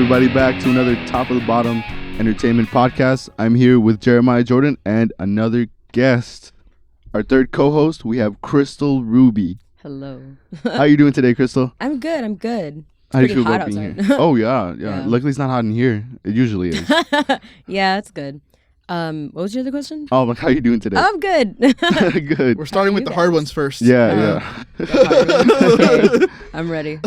everybody, back to another Top of the Bottom Entertainment Podcast. I'm here with Jeremiah Jordan and another guest. Our third co-host, we have Crystal Ruby. Hello. How are you doing today, Crystal? I'm good. How do you feel about being here? Oh, yeah. Luckily, it's not hot in here. It usually is. Yeah, it's good. What was your other question? Oh, how are you doing today? I'm good. Good. We're starting with the hard ones first. Yeah. Okay, I'm ready.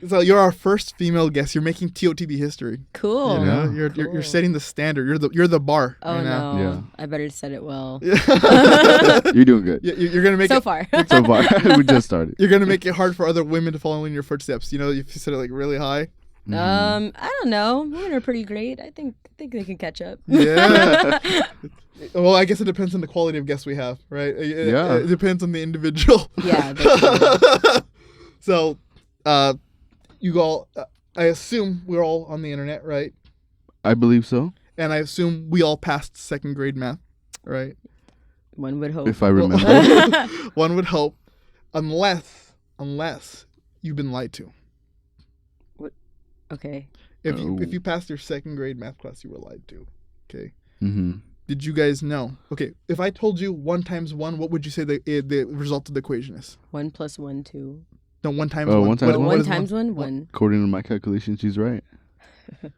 So you're our first female guest. You're making TOTB history. Cool. You know? Yeah. You're setting the standard. You're the bar. Oh, right now. no. Yeah. I better set it well. You're doing good. You're gonna make So it, far. So far, we just started. You're gonna make it hard for other women to follow in your footsteps. You know, if you set it like really high. I don't know. Women are pretty great. I think they can catch up. Yeah. Well, I guess it depends on the quality of guests we have, right? Yeah. It depends on the individual. Yeah. That's true. So, you all, I assume we're all on the internet, right? I believe so. And I assume we all passed second grade math, right? One would hope. If I remember. One would hope, unless you've been lied to. Okay. If you passed your second grade math class, you were lied to. Okay. Mm-hmm. Did you guys know? Okay, if I told you 1 times 1, what would you say the result of the equation is? 1 + 1, 2. No, 1 times Oh, 1. 1 times Well, one? 1 is times 1, 1. According to my calculations, she's right.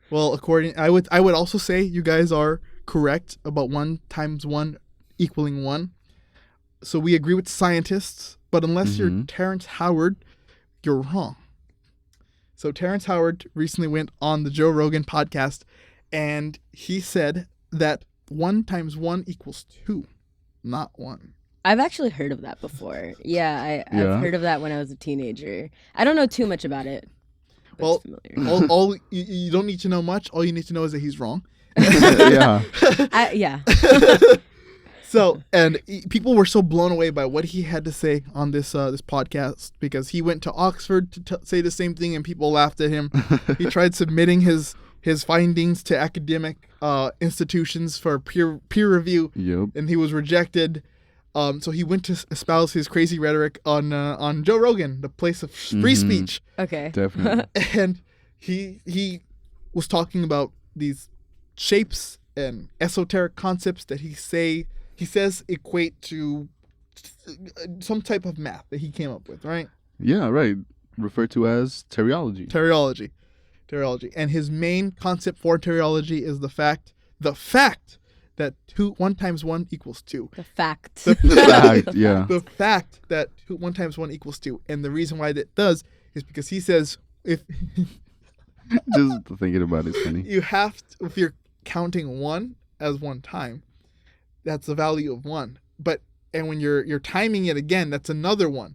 Well, I would also say you guys are correct about 1 times 1 equaling 1. So we agree with scientists, but unless you're Terrence Howard, you're wrong. So Terrence Howard recently went on the Joe Rogan podcast, and he said that 1 times 1 equals 2, not 1. I've actually heard of that before. Yeah, I've heard of that when I was a teenager. I don't know too much about it. Well, it's familiar. all you don't need to know much. All you need to know is that he's wrong. Yeah. Yeah. So, and people were so blown away by what he had to say on this podcast, because he went to Oxford to say the same thing, and people laughed at him. He tried submitting his findings to academic institutions for peer review, and he was rejected. So he went to espouse his crazy rhetoric on Joe Rogan, the place of free speech. Okay. Definitely. And he was talking about these shapes and esoteric concepts that he says equate to some type of math that he came up with, right? Yeah, right. Referred to as teriology. Teriology. And his main concept for teriology is the fact that 1 times 1 equals 2. The fact. The fact, yeah. The fact that 1 times 1 equals 2. And the reason why that does is because he says if Just thinking about it is funny. if you're counting 1 as 1 time, that's the value of 1. And when you're timing it again, that's another 1.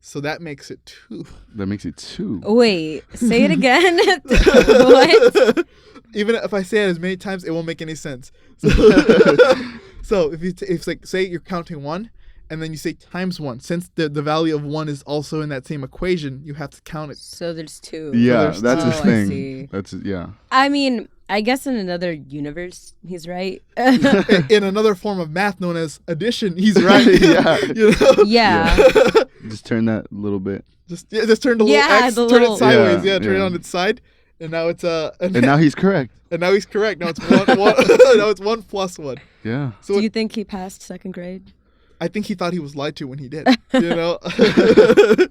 So that makes it 2. That makes it 2. Wait, say it again. What? Even if I say it as many times, it won't make any sense. So if like, say you're counting 1, and then you say times 1, since the value of 1 is also in that same equation, you have to count it. So there's 2. Yeah, So that's his I thing. see. That's it, yeah. I mean, I guess in another universe, he's right. In another form of math known as addition, he's right. Yeah. You know? Yeah. Just turn that a little bit. Just turn the little X, turn it sideways. Yeah, turn it on its side. And now it's and now he's correct. And now he's correct. Now it's 1. Now it's 1 plus 1. Yeah. So Do you think he passed second grade? I think he thought he was lied to when he did. You know, because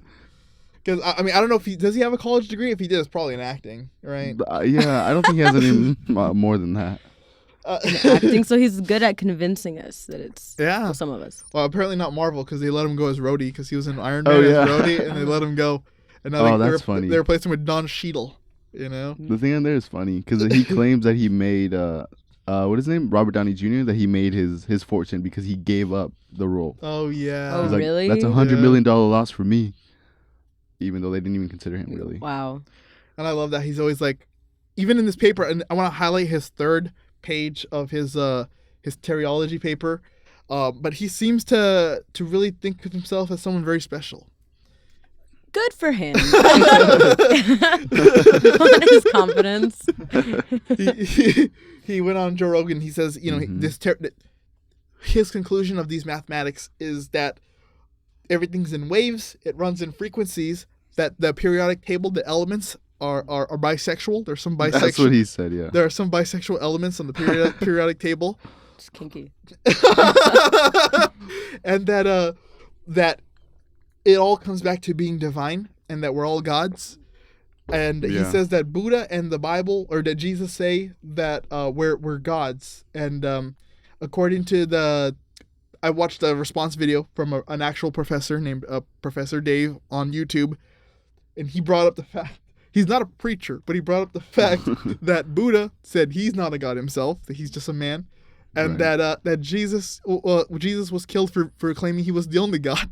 I mean, I don't know if does he have a college degree. If he did, it's probably in acting, right? Yeah, I don't think he has any more than that. In acting, so he's good at convincing us that it's Yeah. some of us. Well, apparently not Marvel, because they let him go as Rhodey, because he was in Iron Man Oh, as yeah. Rhodey, and they let him go. And now that's funny. They replaced him with Don Cheadle. You know. The thing on there is funny because he claims that he made what is his name, Robert Downey Jr., that he made his fortune because he gave up the role. Oh yeah. Oh, He's like, really? That's $100 million loss for me, even though they didn't even consider him really. Wow. And I love that he's always like, even in this paper, and I want to highlight his 3rd page of his teriology paper, but he seems to really think of himself as someone very special. Good for him. On his confidence. He went on Joe Rogan. He says, you know, his conclusion of these mathematics is that everything's in waves. It runs in frequencies. That the periodic table, the elements are bisexual. There's some bisexual. That's what he said. Yeah. There are some bisexual elements on the periodic table. It's kinky. And that it all comes back to being divine, and that we're all gods. And he says that Buddha and the Bible, or that Jesus say that we're gods. And according to I watched a response video from an actual professor named Professor Dave on YouTube, and he brought up the fact, he's not a preacher, but he brought up the fact that Buddha said he's not a god himself, that he's just a man, and that Jesus was killed for claiming he was the only god.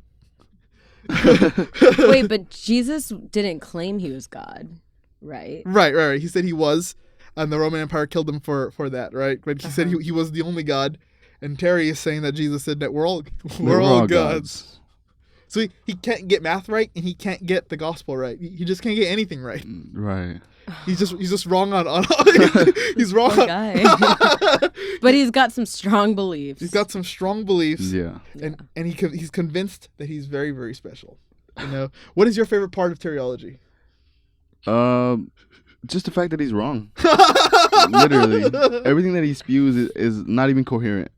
Wait, but Jesus didn't claim he was God, right? Right. He said he was, and the Roman Empire killed him for that, right? But he said he was the only God, and Terry is saying that Jesus said that we're all gods. So he can't get math right, and he can't get the gospel right. He just can't get anything right. Right. He's just wrong on he's wrong. Poor guy. But he's got some strong beliefs. He's got some strong beliefs. Yeah. And he's convinced that he's very, very special. You know, what is your favorite part of Teriology? Just the fact that he's wrong. Literally, everything that he spews is not even coherent.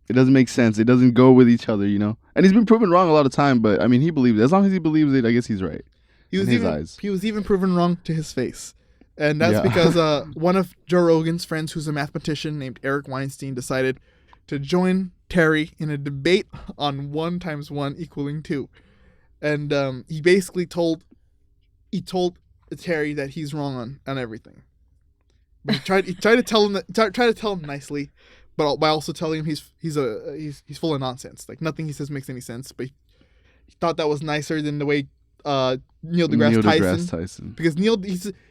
It doesn't make sense. It doesn't go with each other, you know. And he's been proven wrong a lot of time, but I mean, he believes it. As long as he believes it, I guess he's right. He was even proven wrong to his face. And that's because one of Joe Rogan's friends, who's a mathematician named Eric Weinstein, decided to join Terry in a debate on 1 × 1 = 2. And he basically told Terry that he's wrong on everything. But he tried to tell him nicely, but by also telling him he's full of nonsense. Like, nothing he says makes any sense. But he thought that was nicer than the way Neil deGrasse Tyson. Because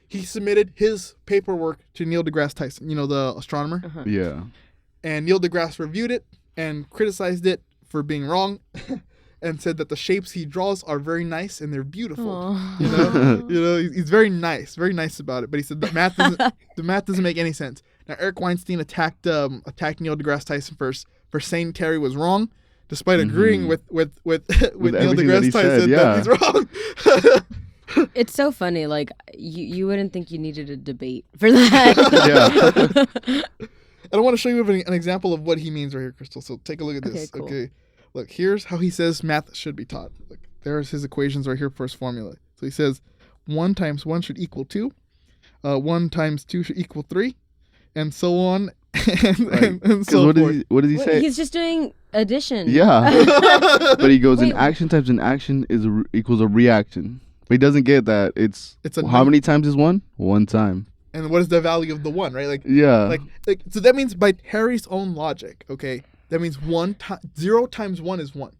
he submitted his paperwork to Neil deGrasse Tyson, you know, the astronomer. Yeah. And Neil deGrasse reviewed it and criticized it for being wrong, and said that the shapes he draws are very nice and they're beautiful. You know, he's very nice about it. But he said the math doesn't make any sense. Now, Eric Weinstein attacked Neil deGrasse Tyson for saying Terry was wrong, despite agreeing with Neil deGrasse Tyson that he's wrong. It's so funny. Like, you wouldn't think you needed a debate for that. Yeah. And I want to show you an example of what he means right here, Crystal. So take a look at this. Okay, cool. Okay. Look, here's how he says math should be taught. Look, there's his equations right here for his formula. So he says 1 × 1 should equal 2. 1 × 2 should equal 3. And so on. and so forth. What does he say? He's just doing addition. Yeah. But he goes, an action times an action equals a reaction. But he doesn't get that. It's how many times is 1? 1 time. And what is the value of the 1, right? Like, yeah. Like so that means by Harry's own logic, okay, that means 0 × 1 is 1.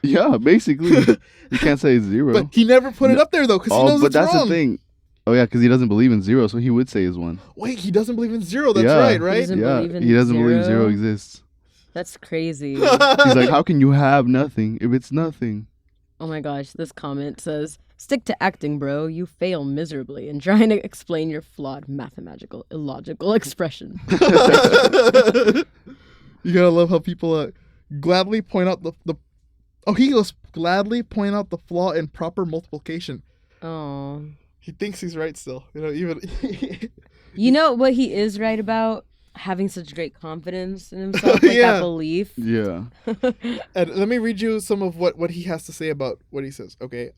Yeah, basically. You can't say it's 0. But he never put it up there, though, because he knows it's wrong. But that's the thing. Oh, yeah, because he doesn't believe in 0, so he would say it's 1. Wait, he doesn't believe in 0. That's right? He doesn't believe 0 exists. That's crazy. He's like, how can you have nothing if it's nothing? Oh my gosh, this comment says, stick to acting, bro. You fail miserably in trying to explain your flawed mathematical, illogical expression. You gotta love how people gladly point out he goes, gladly point out the flaw in proper multiplication. Oh. He thinks he's right still. You know, even... You know what he is right about? Having such great confidence in himself, like that belief. Yeah. And let me read you some of what he has to say about what he says. Okay.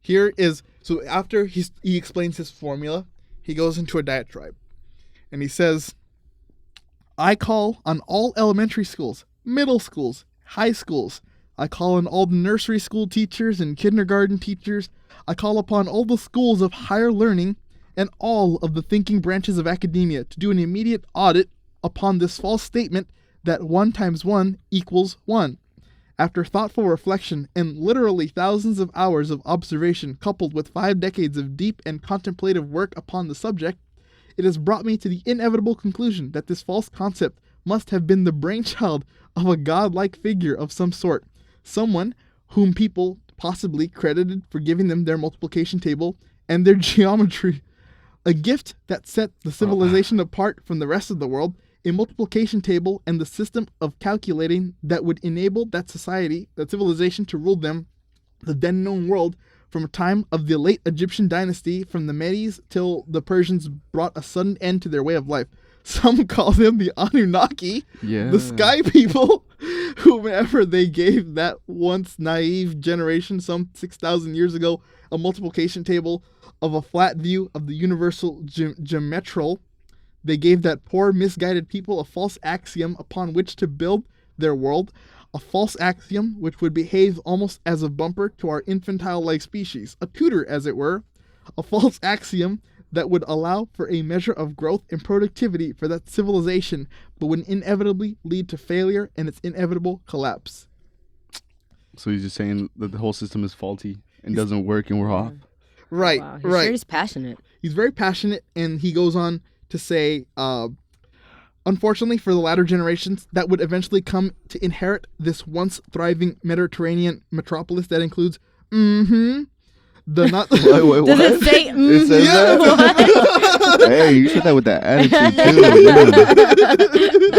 Here is, so after he explains his formula, he goes into a diatribe. And he says, I call on all elementary schools, middle schools, high schools. I call on all the nursery school teachers and kindergarten teachers. I call upon all the schools of higher learning and all of the thinking branches of academia to do an immediate audit upon this false statement that 1 × 1 = 1. After thoughtful reflection and literally thousands of hours of observation coupled with 5 decades of deep and contemplative work upon the subject, it has brought me to the inevitable conclusion that this false concept must have been the brainchild of a godlike figure of some sort, someone whom people possibly credited for giving them their multiplication table and their geometry. A gift that set the civilization apart from the rest of the world, a multiplication table and the system of calculating that would enable that civilization to rule them, the then known world, from a time of the late Egyptian dynasty, from the Medes till the Persians brought a sudden end to their way of life. Some call them the Anunnaki, the sky people, whomever they gave that once naive generation some 6,000 years ago a multiplication table of a flat view of the universal geometral. They gave that poor, misguided people a false axiom upon which to build their world, a false axiom which would behave almost as a bumper to our infantile-like species, a tutor, as it were, a false axiom that would allow for a measure of growth and productivity for that civilization, but would inevitably lead to failure and its inevitable collapse. So he's just saying that the whole system is faulty and doesn't work and we're off. Right, Wow, right. He's passionate. He's very passionate, and he goes on to say, unfortunately for the latter generations that would eventually come to inherit this once thriving Mediterranean metropolis that includes, the not. Wait, what? Does it say? It says that? What? Hey, you said that with that attitude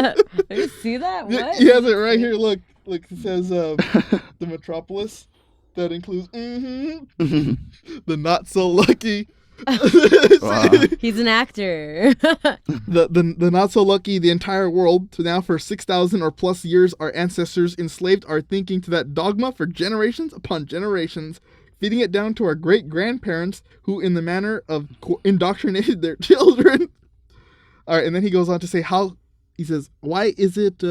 too. Did you see that? What? He has it right here. Look, it says the metropolis that includes the not so lucky. Wow. He's an actor. the not so lucky, the entire world. So now for 6,000 or plus years, our ancestors enslaved our thinking to that dogma for generations upon generations, feeding it down to our great grandparents, who in the manner of indoctrinated their children. All right, and then he goes on to say he says, why is it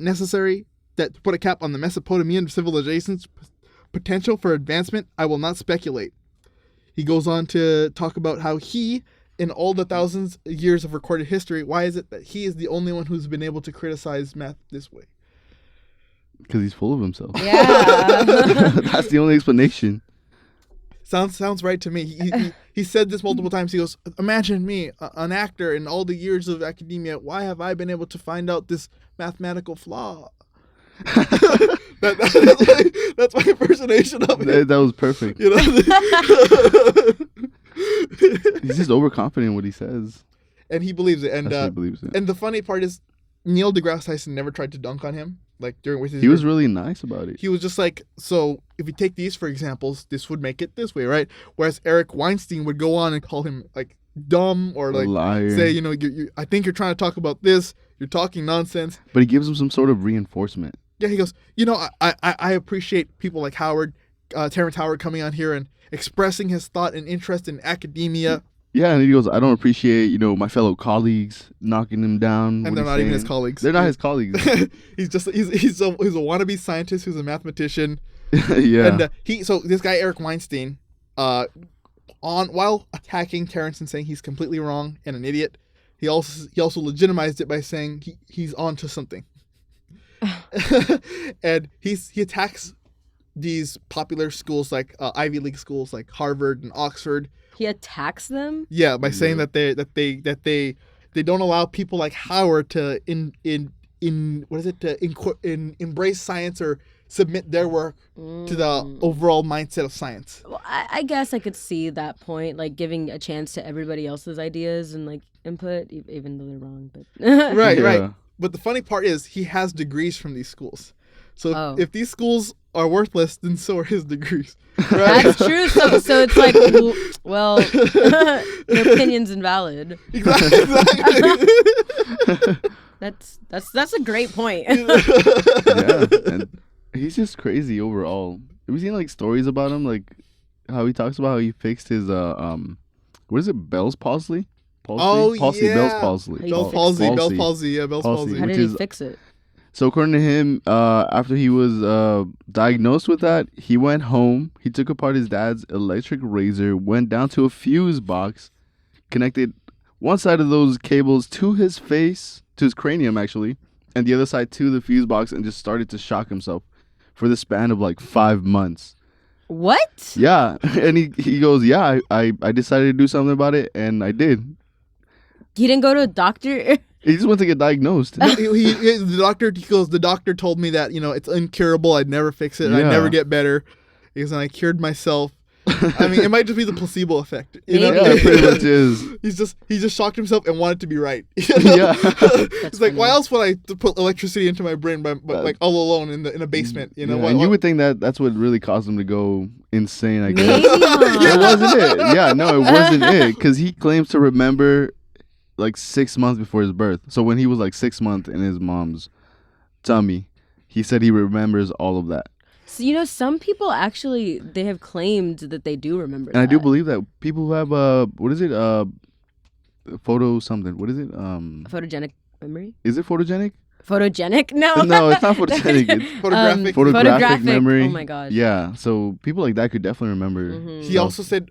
necessary that to put a cap on the Mesopotamian civilization's potential for advancement? I will not speculate. He goes on to talk about how he, in all the thousands of years of recorded history, why is it that he is the only one who's been able to criticize math this way? Because he's full of himself. Yeah. That's the only explanation. Sounds right to me. He said this multiple times. He goes, imagine me, an actor in all the years of academia. Why have I been able to find out this mathematical flaw? That's my impersonation of it. That was perfect. You know? He's just overconfident in what he says. And he believes it. And That's why he believes it. and the funny part is, Neil deGrasse Tyson never tried to dunk on him. Like during with his, He was really nice about it. he was just like, so if you take these for examples, this would make it this way, right? Whereas Eric Weinstein would go on and call him like dumb or like liar. say, I think you're trying to talk about this. You're talking nonsense. But he gives him some sort of reinforcement. Yeah, he goes, I appreciate people like Howard, Terrence Howard coming on here and expressing his thought and interest in academia. Yeah, and he goes, I don't appreciate, my fellow colleagues knocking him down. And they're not even his colleagues. They're not his colleagues. he's a wannabe scientist who's a mathematician. Yeah. And so this guy Eric Weinstein, while attacking Terrence and saying he's completely wrong and an idiot, he also legitimized it by saying he's on to something. And he attacks these popular schools like Ivy League schools like Harvard and Oxford. He attacks them. Yeah, by saying that they don't allow people like Howard to embrace science or submit their work to the overall mindset of science. Well, I guess I could see that point, like giving a chance to everybody else's ideas and like input, even though they're wrong. But Right. But the funny part is he has degrees from these schools. So if these schools are worthless, then so are his degrees. Right? That's true. So it's like, well, your opinion's invalid. Exactly. That's a great point. Yeah, and he's just crazy overall. Have you seen like stories about him, like how he talks about how he fixed his what is it, Bell's palsy? Oh, palsy, yeah. Bell's palsy. Bell's palsy. Yeah, Bell's palsy. How did he fix it? So according to him, after he was diagnosed with that, he went home. He took apart his dad's electric razor, went down to a fuse box, connected one side of those cables to his face, to his cranium actually, and the other side to the fuse box, and just started to shock himself for the span of like 5 months. What? Yeah, and he goes, yeah, I decided to do something about it, and I did. He didn't go to a doctor? He just went to get diagnosed. The doctor told me that, it's incurable. I'd never fix it. Yeah. I'd never get better. Because I cured myself. I mean, it might just be the placebo effect. You know? Maybe. Yeah, it pretty much is. He just shocked himself and wanted to be right. Yeah. It's like, why funny. else would I put electricity into my brain by like all alone in a basement? You know, Yeah, and you would think that's what really caused him to go insane, I guess. Maybe not. It wasn't it. Yeah, no, it wasn't it. Because he claims to remember like 6 months before his birth. So when he was like 6 months in his mom's tummy, he said he remembers all of that. So, you know, some people actually, they have claimed that they do remember And that. I do believe that people who have what is it? Photo something. What is it? Photogenic memory? Is it photogenic? Photogenic? No. No, it's not photogenic. It's photographic. photographic memory. Oh my gosh. Yeah, so people like that could definitely remember. Mhm. He also said,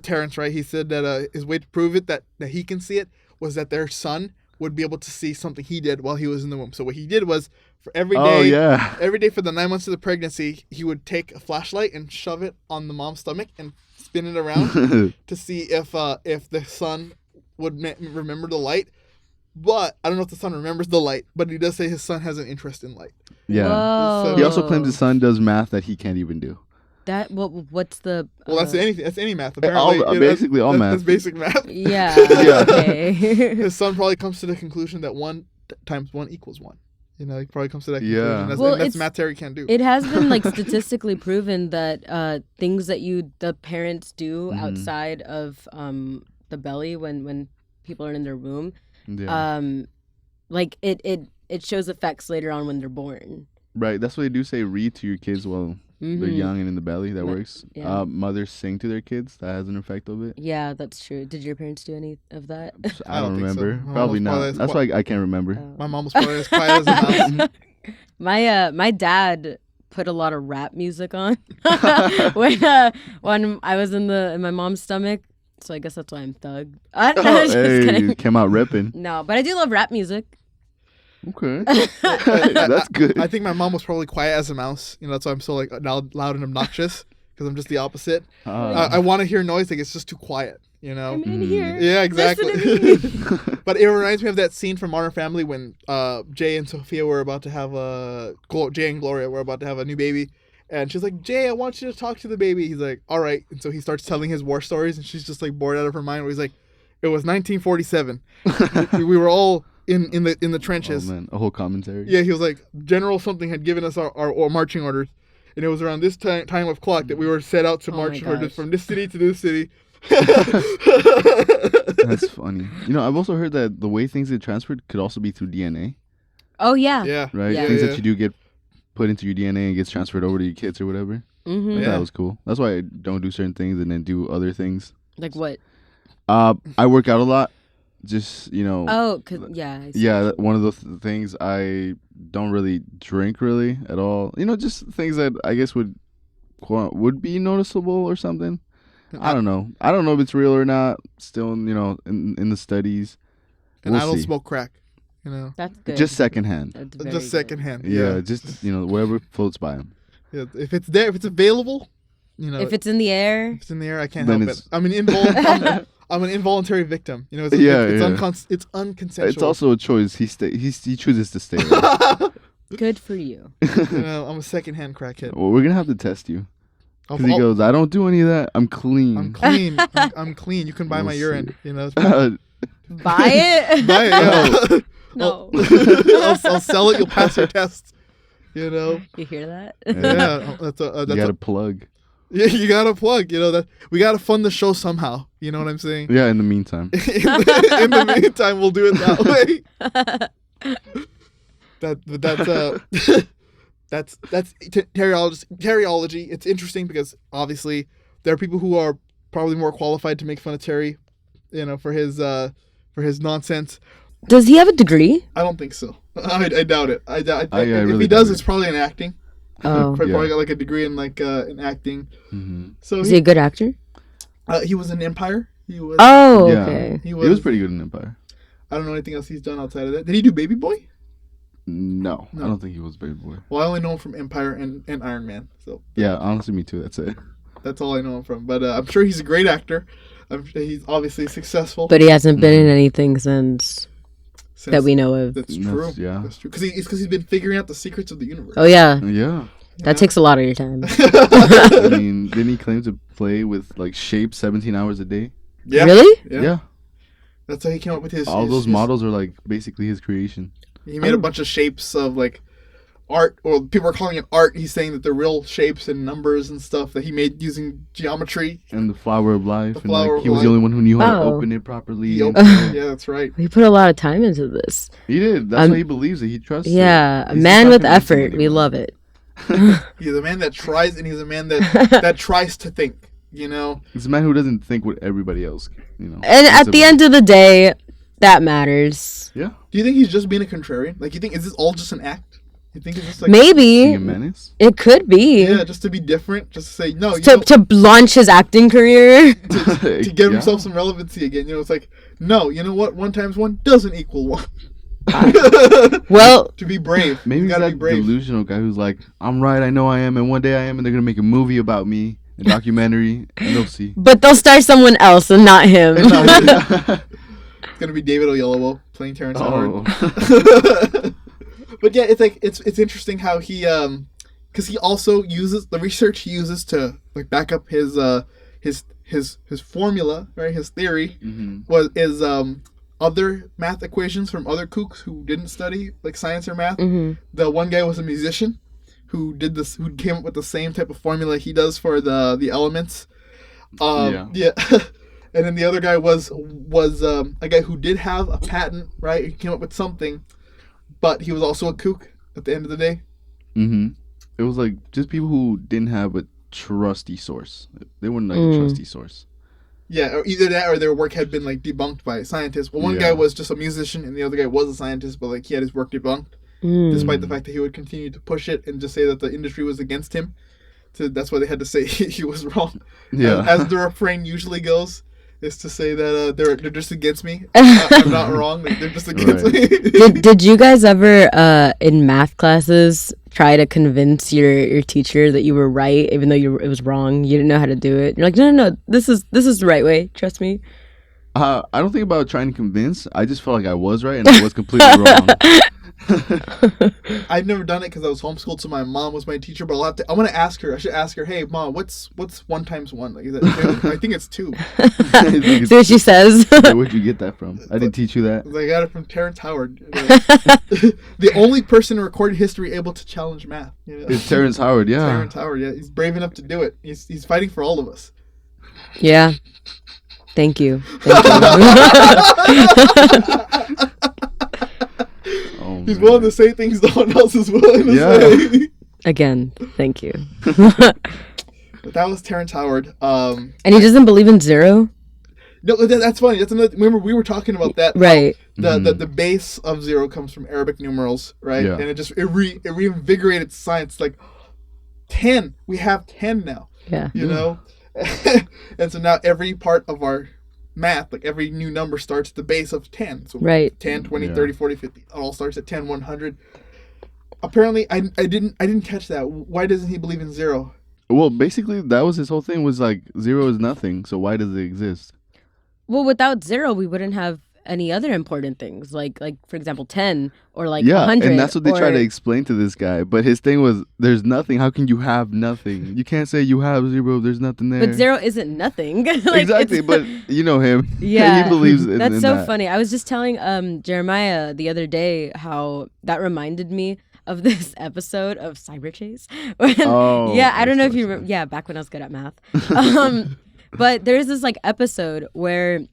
Terrence, right? He said that his way to prove it that he can see it was that their son would be able to see something he did while he was in the womb. So what he did was for every day, Oh yeah. every day for the 9 months of the pregnancy, he would take a flashlight and shove it on the mom's stomach and spin it around to see if the son would remember the light. But I don't know if the son remembers the light, but he does say his son has an interest in light. Yeah. Whoa. He also claims his son does math that he can't even do. What's the... Well, that's anything. That's any math. Apparently, Basically all math. That's basic math. Yeah. Yeah. Okay. His son probably comes to the conclusion that 1 times 1 equals 1. You know, he probably comes to that conclusion. Yeah. Well, That's it's- math Terry can't do. It has been like statistically proven that things that the parents do Mhm. outside of the belly when people are in their womb, Yeah. like it shows effects later on when they're born. Right. That's what they do say. Read to your kids while they're Mhm. young and in the belly. That works. yeah. Mothers sing to their kids. That has an effect of it. Yeah, that's true. Did your parents do any of that? I don't think so. remember. My Probably mom's probably not. as That's why I can't remember. My mom was probably as quiet as a mouse. My dad put a lot of rap music on when I was in my mom's stomach. So I guess that's why I'm thug. Just kidding. Hey, came out ripping. No, but I do love rap music. Okay. That's good. I think my mom was probably quiet as a mouse. You know, that's why I'm so like loud and obnoxious because I'm just the opposite. I want to hear noise, like it's just too quiet. You know. I'm in here. Yeah, exactly. Listen to me. But it reminds me of that scene from Modern Family when Jay and Sophia were about to have Jay and Gloria were about to have a new baby, and she's like, "Jay, I want you to talk to the baby." He's like, "All right," and so he starts telling his war stories, and she's just like bored out of her mind. Where he's like, "It was 1947. we were all in the trenches." Oh man, a whole commentary. Yeah, he was like, General something had given us our marching orders, and it was around this time of clock that we were set out to Oh march my gosh. from this city to this city. That's funny. You know, I've also heard that the way things get transferred could also be through DNA, Oh yeah. Yeah. right? Yeah. Things Yeah. that you do get put into your DNA and gets transferred over to your kids or whatever. Mm-hmm. I thought Yeah. that was cool. That's why I don't do certain things and then do other things. Like what? I work out a lot. Just, Oh, yeah. I see. yeah, one of those things. I don't really drink really at all. Just things that I guess would be noticeable or something. I don't know. I don't know if it's real or not. Still, in the studies. And We'll I don't see. smoke crack. You know, That's good. Just secondhand. That's very just good. secondhand. Yeah, just whatever floats by him. Yeah, if it's there, if it's available, If it's in the air, if it's in the air, I can't Then help it's- it. I'm an involuntary victim. It's Yeah, it's, yeah. it's unconsensual. It's also a choice. He chooses to stay there. good for you. I'm a secondhand crackhead. Well, we're gonna have to test you I'll- because he I'll- goes, "I don't do any of that. I'm clean." I'm clean. I'm clean. You can buy We'll my see. urine. It's Buy it? buy it. Yeah. No. I'll sell it. You'll pass your tests. You You hear that? Yeah. That's you got to plug. yeah. You gotta plug. That we gotta fund the show somehow. You know what I'm saying? Yeah. In the meantime, In the meantime, we'll do it that way. That's Terryology. It's interesting because obviously there are people who are probably more qualified to make fun of Terry, for his nonsense. Does he have a degree? I don't think so. I doubt it. I doubt. I if really he does, doubt it. it's probably in acting. Oh. Probably got like a degree in in acting. hmm So Is he a good actor? he was in Empire. He was. Oh, Yeah. okay. He He was. was pretty good in Empire. I don't know anything else he's done outside of that. Did he do Baby Boy? No, No. I don't think he was Baby Boy. Well, I only know him from Empire and Iron Man. So Yeah, honestly, me too. That's it. that's all I know him from. But I'm sure he's a great actor. I'm sure he's obviously successful. But he hasn't been in anything since since that we know of. That's true. Yeah. That's true. Because he's been figuring out the secrets of the universe. Oh, yeah. Yeah. That takes a lot of your time. I mean, didn't he claim to play with like shapes 17 hours a day? Yeah. Really? Yeah. That's how he came up with his. All those models are like basically his creation. He made a bunch of shapes of like art, or people are calling it art. He's saying that they're real shapes and numbers and stuff that he made using geometry. And the flower of life. The flower he of was life. the only one who knew how to Oh. open it properly. He opened it. Yeah, that's right. We put a lot of time into this. He did. That's why he believes it. He trusts it. Yeah, a He's man not with convincing effort. We anyone. love it. He's a man that tries, and he's a man that tries to think. You know. He's a man who doesn't think what everybody else, you know. And thinks at the about. end of the day, that matters. Yeah. Do you think he's just being a contrarian? Like, you think is this all just an act? You think it's just like Maybe Being a menace? it could be yeah, just to be different, just to say no, you to launch his acting career. to give himself some relevancy again. You know, it's like no, you know what? 1 times 1 doesn't equal 1. Well, To be brave, Maybe you he's gotta that be brave. delusional guy who's like, I'm right, I know I am, and one day I am, and they're going to make a movie about me, a documentary, and they'll see. but they'll star someone else and not him. It's not- it's gonna be David Oyelowo playing Terrence Howard. Oh. But yeah, it's like it's interesting how he because he also uses the research he uses to like back up his formula, right? His theory is other math equations from other kooks who didn't study like science or math. The one guy was a musician who came up with the same type of formula he does for the elements. Yeah. And then the other guy was a guy who did have a patent, right? He came up with something, but he was also a kook at the end of the day. It was like just people who didn't have a trusty source. They weren't like a trusty source. Yeah, or either that or their work had been like debunked by scientists. Well, one guy was just a musician and the other guy was a scientist, but like he had his work debunked, despite the fact that he would continue to push it and just say that the industry was against him. So that's why they had to say he was wrong. Yeah. As the refrain usually goes, is to say that they're just against me. I'm not wrong. They're just against me. Did you guys ever in math classes try to convince your teacher that you were right, even though it was wrong? You didn't know how to do it. You're like, no, this is the right way. Trust me. I don't think about trying to convince. I just felt like I was right and I was completely wrong. I've never done it because I was homeschooled, so my mom was my teacher. But I'm gonna ask her. I should ask her. Hey, mom, what's 1 times 1? Like, is that 2? I think it's 2. See what she says. Where'd you get that from? I didn't teach you that. I got it from Terrence Howard. The only person in recorded history able to challenge math. You know? It's Terrence Howard, yeah. Terrence Howard, yeah. He's brave enough to do it. He's fighting for all of us. Yeah. Thank you. Oh, He's man. willing to say things no one else is willing to say. Again, thank you. But that was Terrence Howard. And he doesn't believe in zero? No, that's funny. That's another. Remember, we were talking about that. Right. The base of 0 comes from Arabic numerals, right? Yeah. And it reinvigorated science. Like 10, we have 10 now. Yeah. You know, and so now every part of our math, like every new number starts at the base of 10. So Right. 10, 20, Yeah. 30, 40, 50. It all starts at 10, 100. Apparently, I didn't catch that. Why doesn't he believe in 0? Well, basically, that was his whole thing. Was like 0 is nothing. So why does it exist? Well, without 0, we wouldn't have any other important things, like for example, 10 or like Yeah, 100. and that's what they try or- to explain to this guy. But his thing was, there's nothing. How can you have nothing? You can't say you have 0. There's nothing there. But 0 isn't nothing. Like, exactly, it's- but you know him. Yeah. he believes in That's in so that. funny. I was just telling Jeremiah the other day how that reminded me of this episode of Cyber Chase. When, Oh, yeah, I don't know if that's you right. remember. Yeah, back when I was good at math. But there's this like episode where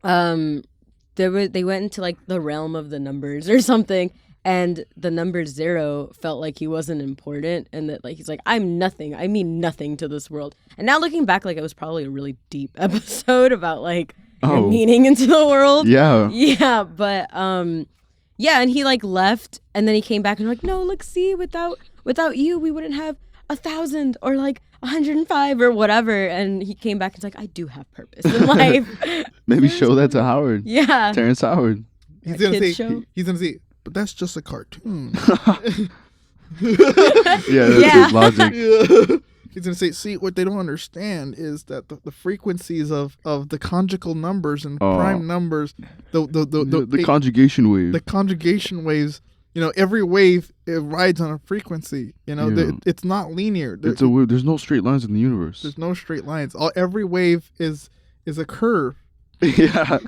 they went into like the realm of the numbers or something, and the number 0 felt like he wasn't important, and that like he's like, I'm nothing. I mean nothing to this world. And now looking back, like it was probably a really deep episode about like your Oh. meaning into the world. Yeah. Yeah, but yeah, and he like left, and then he came back and like, no, look, see, without you, we wouldn't have 1,000 or like 105 or whatever. And he came back and was like, I do have purpose in life. Maybe show that to Howard. Yeah. Terrence Howard. He's A gonna kid's say. show? He's gonna say. But that's just a cartoon. Yeah, that's Yeah. his logic. Yeah. He's gonna say, see, what they don't understand is that the frequencies of the conjugal numbers and Oh. prime numbers, the The conjugation wave. conjugation waves every wave it rides on a frequency. It's not linear. There's no straight lines in the universe. There's no straight lines. Every wave is a curve. Yeah.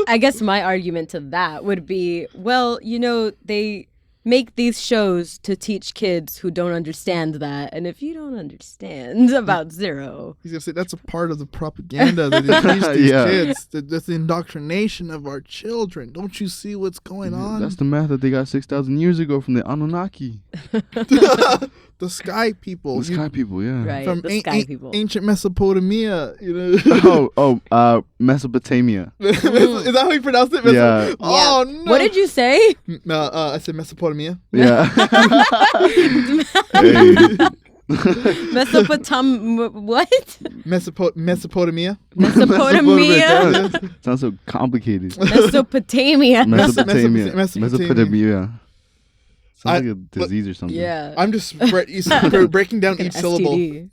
I guess my argument to that would be, well, they make these shows to teach kids who don't understand that. And if you don't understand about zero... He's going to say that's a part of the propaganda that they teach these kids. That's the indoctrination of our children. Don't you see what's going on? That's the math that they got 6,000 years ago from the Anunnaki. The sky people. The sky people, yeah. Right, From the sky people. ancient Mesopotamia, Mesopotamia. Is that how you pronounce it? Yeah. Oh, no. What did you say? I said Mesopotamia. Yeah. What? Mesopotamia. Mesopotamia. Sounds so complicated. Mesopotamia. Mesopotamia. Sounds like a disease or something. Yeah. I'm just breaking down each syllable. STD.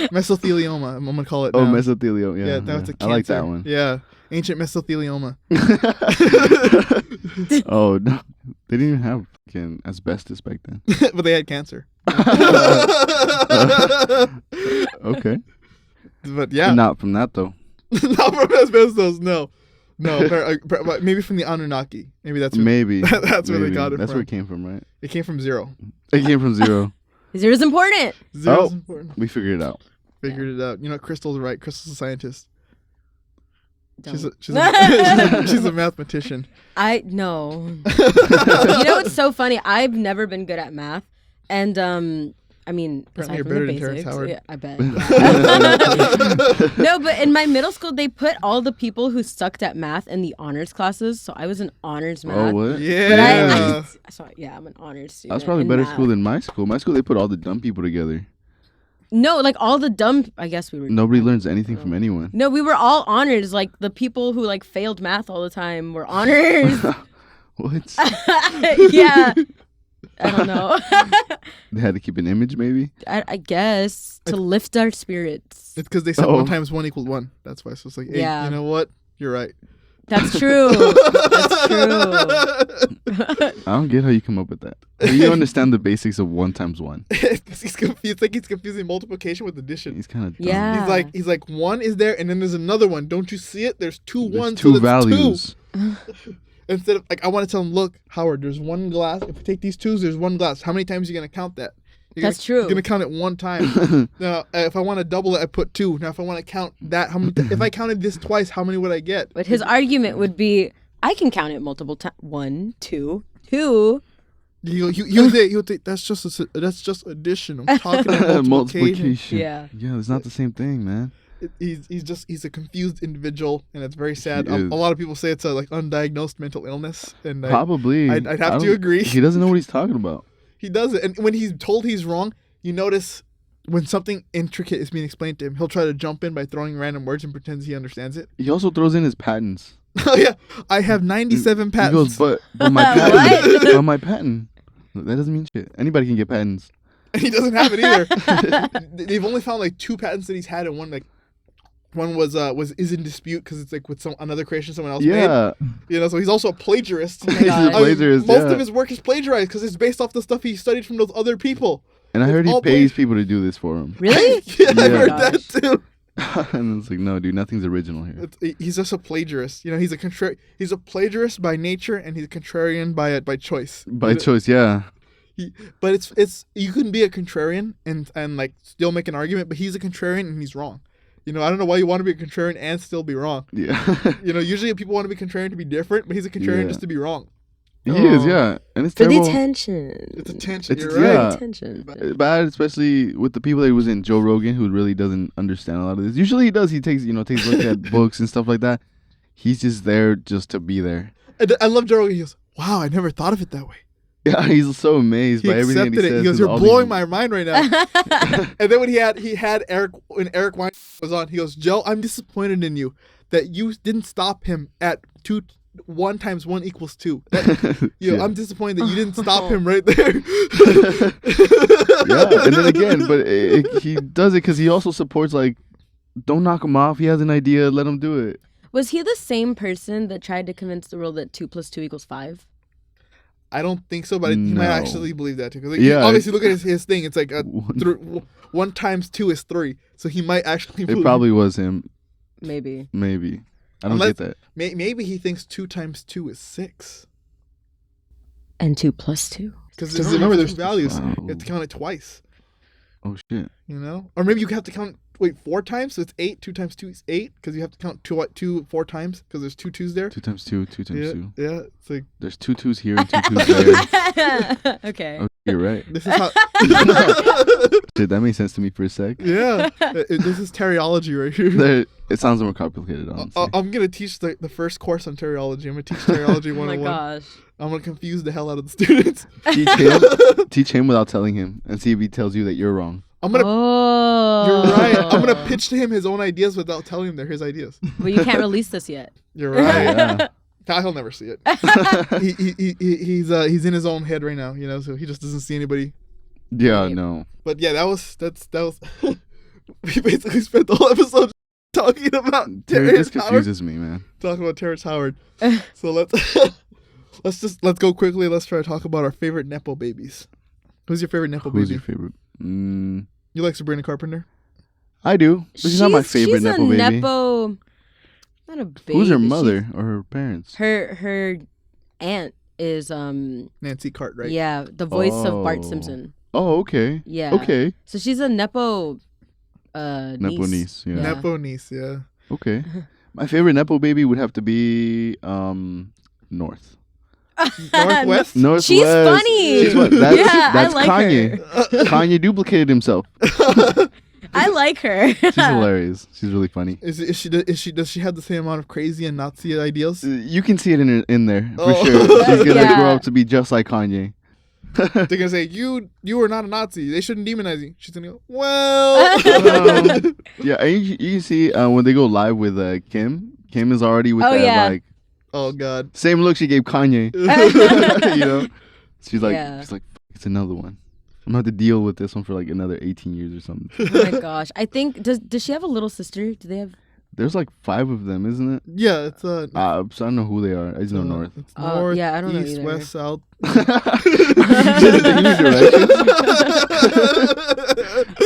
Mesothelioma, I'm going to call it now. Oh, mesothelioma. Yeah, that's a cancer. I like that one. Yeah. Ancient mesothelioma. Oh, no. They didn't even have asbestos back then. But they had cancer. Okay. But yeah. But not from that, though. Not from asbestos, no. No, but maybe from the Anunnaki. Maybe that's where, where they got it from. That's where it came from, right? It came from zero. It came from zero. Zero's important. Zero's important. We figured it out. Figured it out. You know what? Crystal's right. Crystal's a scientist. She's a mathematician. No. You know what's so funny? I've never been good at math, and I mean, Apparently aside you're from the better than basics, Terrence Howard. yeah, I bet. No, but in my middle school, they put all the people who sucked at math in the honors classes, so I was in honors math. Oh, what? Yeah. But I'm an honors student. That was probably in better math. school than my school. My school, they put all the dumb people together. No, like all the dumb. I guess we were. Nobody learns anything from anyone. No, we were all honors. Like the people who like failed math all the time were honors. What? Yeah. I don't know. They had to keep an image, maybe? I guess to lift our spirits. It's because they said 1 times 1 equals 1. That's why. So it's like, hey, Yeah. you know what? You're right. That's true. That's true. I don't get how you come up with that. How do you understand the basics of 1 times 1? He's confused. It's like he's confusing multiplication with addition. He's kind of dumb. Yeah. He's like 1 is there and then there's another one. Don't you see it? There's two There's ones. two so that's values. 2. Instead of I want to tell him, look, Howard, there's 1 glass. If you take these 2s, there's 1 glass. How many times are you gonna count that? That's true. You're gonna count it 1 time. Now, if I want to double it, I put 2. Now, if I want to count that, how many? If I counted this twice, how many would I get? But his argument would be, I can count it multiple times. 1, 2, 2. He'll say that's just addition. I'm talking about multiplication. Yeah. Yeah, it's not the same thing, man. He's a confused individual, and it's very sad. He A is. lot of people say it's a undiagnosed mental illness, and Probably. I'd have to agree. He doesn't know what he's talking about. He does it, and when he's told he's wrong, you notice when something intricate is being explained to him, he'll try to jump in by throwing random words and pretends he understands it. He also throws in his patents. Oh yeah, I have 97 He patents. goes, but my patent. But my patent. That doesn't mean shit. Anybody can get patents. And he doesn't have it either. They've only found like 2 patents that he's had, and one was in dispute because it's like with another creation someone else made. Yeah. So he's also a plagiarist. He's a plagiarist, Most yeah. of his work is plagiarized because it's based off the stuff he studied from those other people. And I heard he all pays people to do this for him. Really? Yeah, I Yeah. heard that too. And it's like, no, dude, nothing's original here. He's just a plagiarist. He's a plagiarist by nature, and he's a contrarian by choice. By choice, yeah. But it's you can be a contrarian and like still make an argument, but he's a contrarian and he's wrong. I don't know why you want to be a contrarian and still be wrong. Yeah. Usually people want to be contrarian to be different, but he's a contrarian just to be wrong. He is, yeah. And it's For the terrible. attention. It's attention. It's- You're right. yeah. Attention. Bad, especially with the people that he was in. Joe Rogan, who really doesn't understand a lot of this. Usually he does. He takes a look at books and stuff like that. He's just there just to be there. I love Joe Rogan. He goes, "Wow, I never thought of it that way." Yeah, he's so amazed He by everything that he accepted it. says. He goes, and "You're all blowing these- my mind right now." And then when he had Eric Wine was on, he goes, "Joe, I'm disappointed in you that you didn't stop him at 1 times 1 equals 2. Yeah. I'm disappointed that you didn't stop him right there." Yeah, and then again, but he does it because he also supports, like, don't knock him off. He has an idea. Let him do it. Was he the same person that tried to convince the world that 2 + 2 = 5? I don't think so, but he might No. actually believe that too. 'Cause, like, Yeah. obviously, look at his thing. It's like 1 1 times 2 is 3. So he might actually It believe. probably was him. Maybe. Maybe. I don't Unless- get that. Maybe he thinks 2 times 2 is 6. And 2 plus 2. Because Because remember, there's- there's values. Wow. You have to count it twice. Oh shit. You know, or maybe you have to count 4 times. So it's 8. 2 times 2 is 8. Because you have to count 2 4 times. Because there's 2 2s there. 2 times 2. 2 times Yeah, 2. yeah. It's like There's 2 2s here and 2 2s there. Okay. Okay, you're right. this is how. Shit, that made sense to me for a sec. Yeah, this is teriology right here. It sounds more complicated, honestly. I'm gonna teach the first course on teriology. I'm gonna teach teriology Oh my 101. gosh. I'm gonna confuse the hell out of the students. Teach him without telling him and see if he tells you that you're wrong. I'm gonna. Oh. You're right. I'm gonna pitch to him his own ideas without telling him they're his ideas. But you can't release this yet. You're right. Yeah. He'll never see it. He's in his own head right now, you know, so he just doesn't see anybody. Yeah, Right. no. But yeah, that was we basically spent the whole episode talking about Dude, Terrence this Howard. confuses me, man. Talking about Terrence Howard. So let's go quickly. Let's try to talk about our favorite Nepo babies. Who's your favorite Nepo Who's baby? your favorite? You like Sabrina Carpenter? I do. But she's not my favorite she's Nepo a baby. Nepo, not a baby. Who's her but mother or her parents? Her aunt is Nancy Cartwright. yeah, the voice of Bart Oh. Simpson. Oh, okay. Yeah. Okay. So she's a Nepo Nepo niece. Yeah. Yeah. Nepo niece, yeah. Okay. My favorite Nepo baby would have to be North. Northwest? Northwest. She's funny. She's what? That's, Yeah, that's I like Kanye. her. Kanye duplicated himself. I like her. She's hilarious. She's really funny. Does she have the same amount of crazy and Nazi ideals? You can see it in there for Oh. sure. She's gonna Yeah. grow up to be just like Kanye. They're gonna say you are not a Nazi. They shouldn't demonize you. She's gonna go, well. Yeah, and you can see when they go live with Kim. Kim is already with Oh, that yeah. like Oh God. same look she gave Kanye. You know, she's like, Yeah. it's another one. I'm gonna have to deal with this one for like another 18 years or something. Oh my gosh. I think does she have a little sister? Do they have There's like 5 of them, isn't it? Yeah, it's So I don't know who they are. I just know North. It's Oh, north, yeah, I don't know east, either. west, south. Just use directions.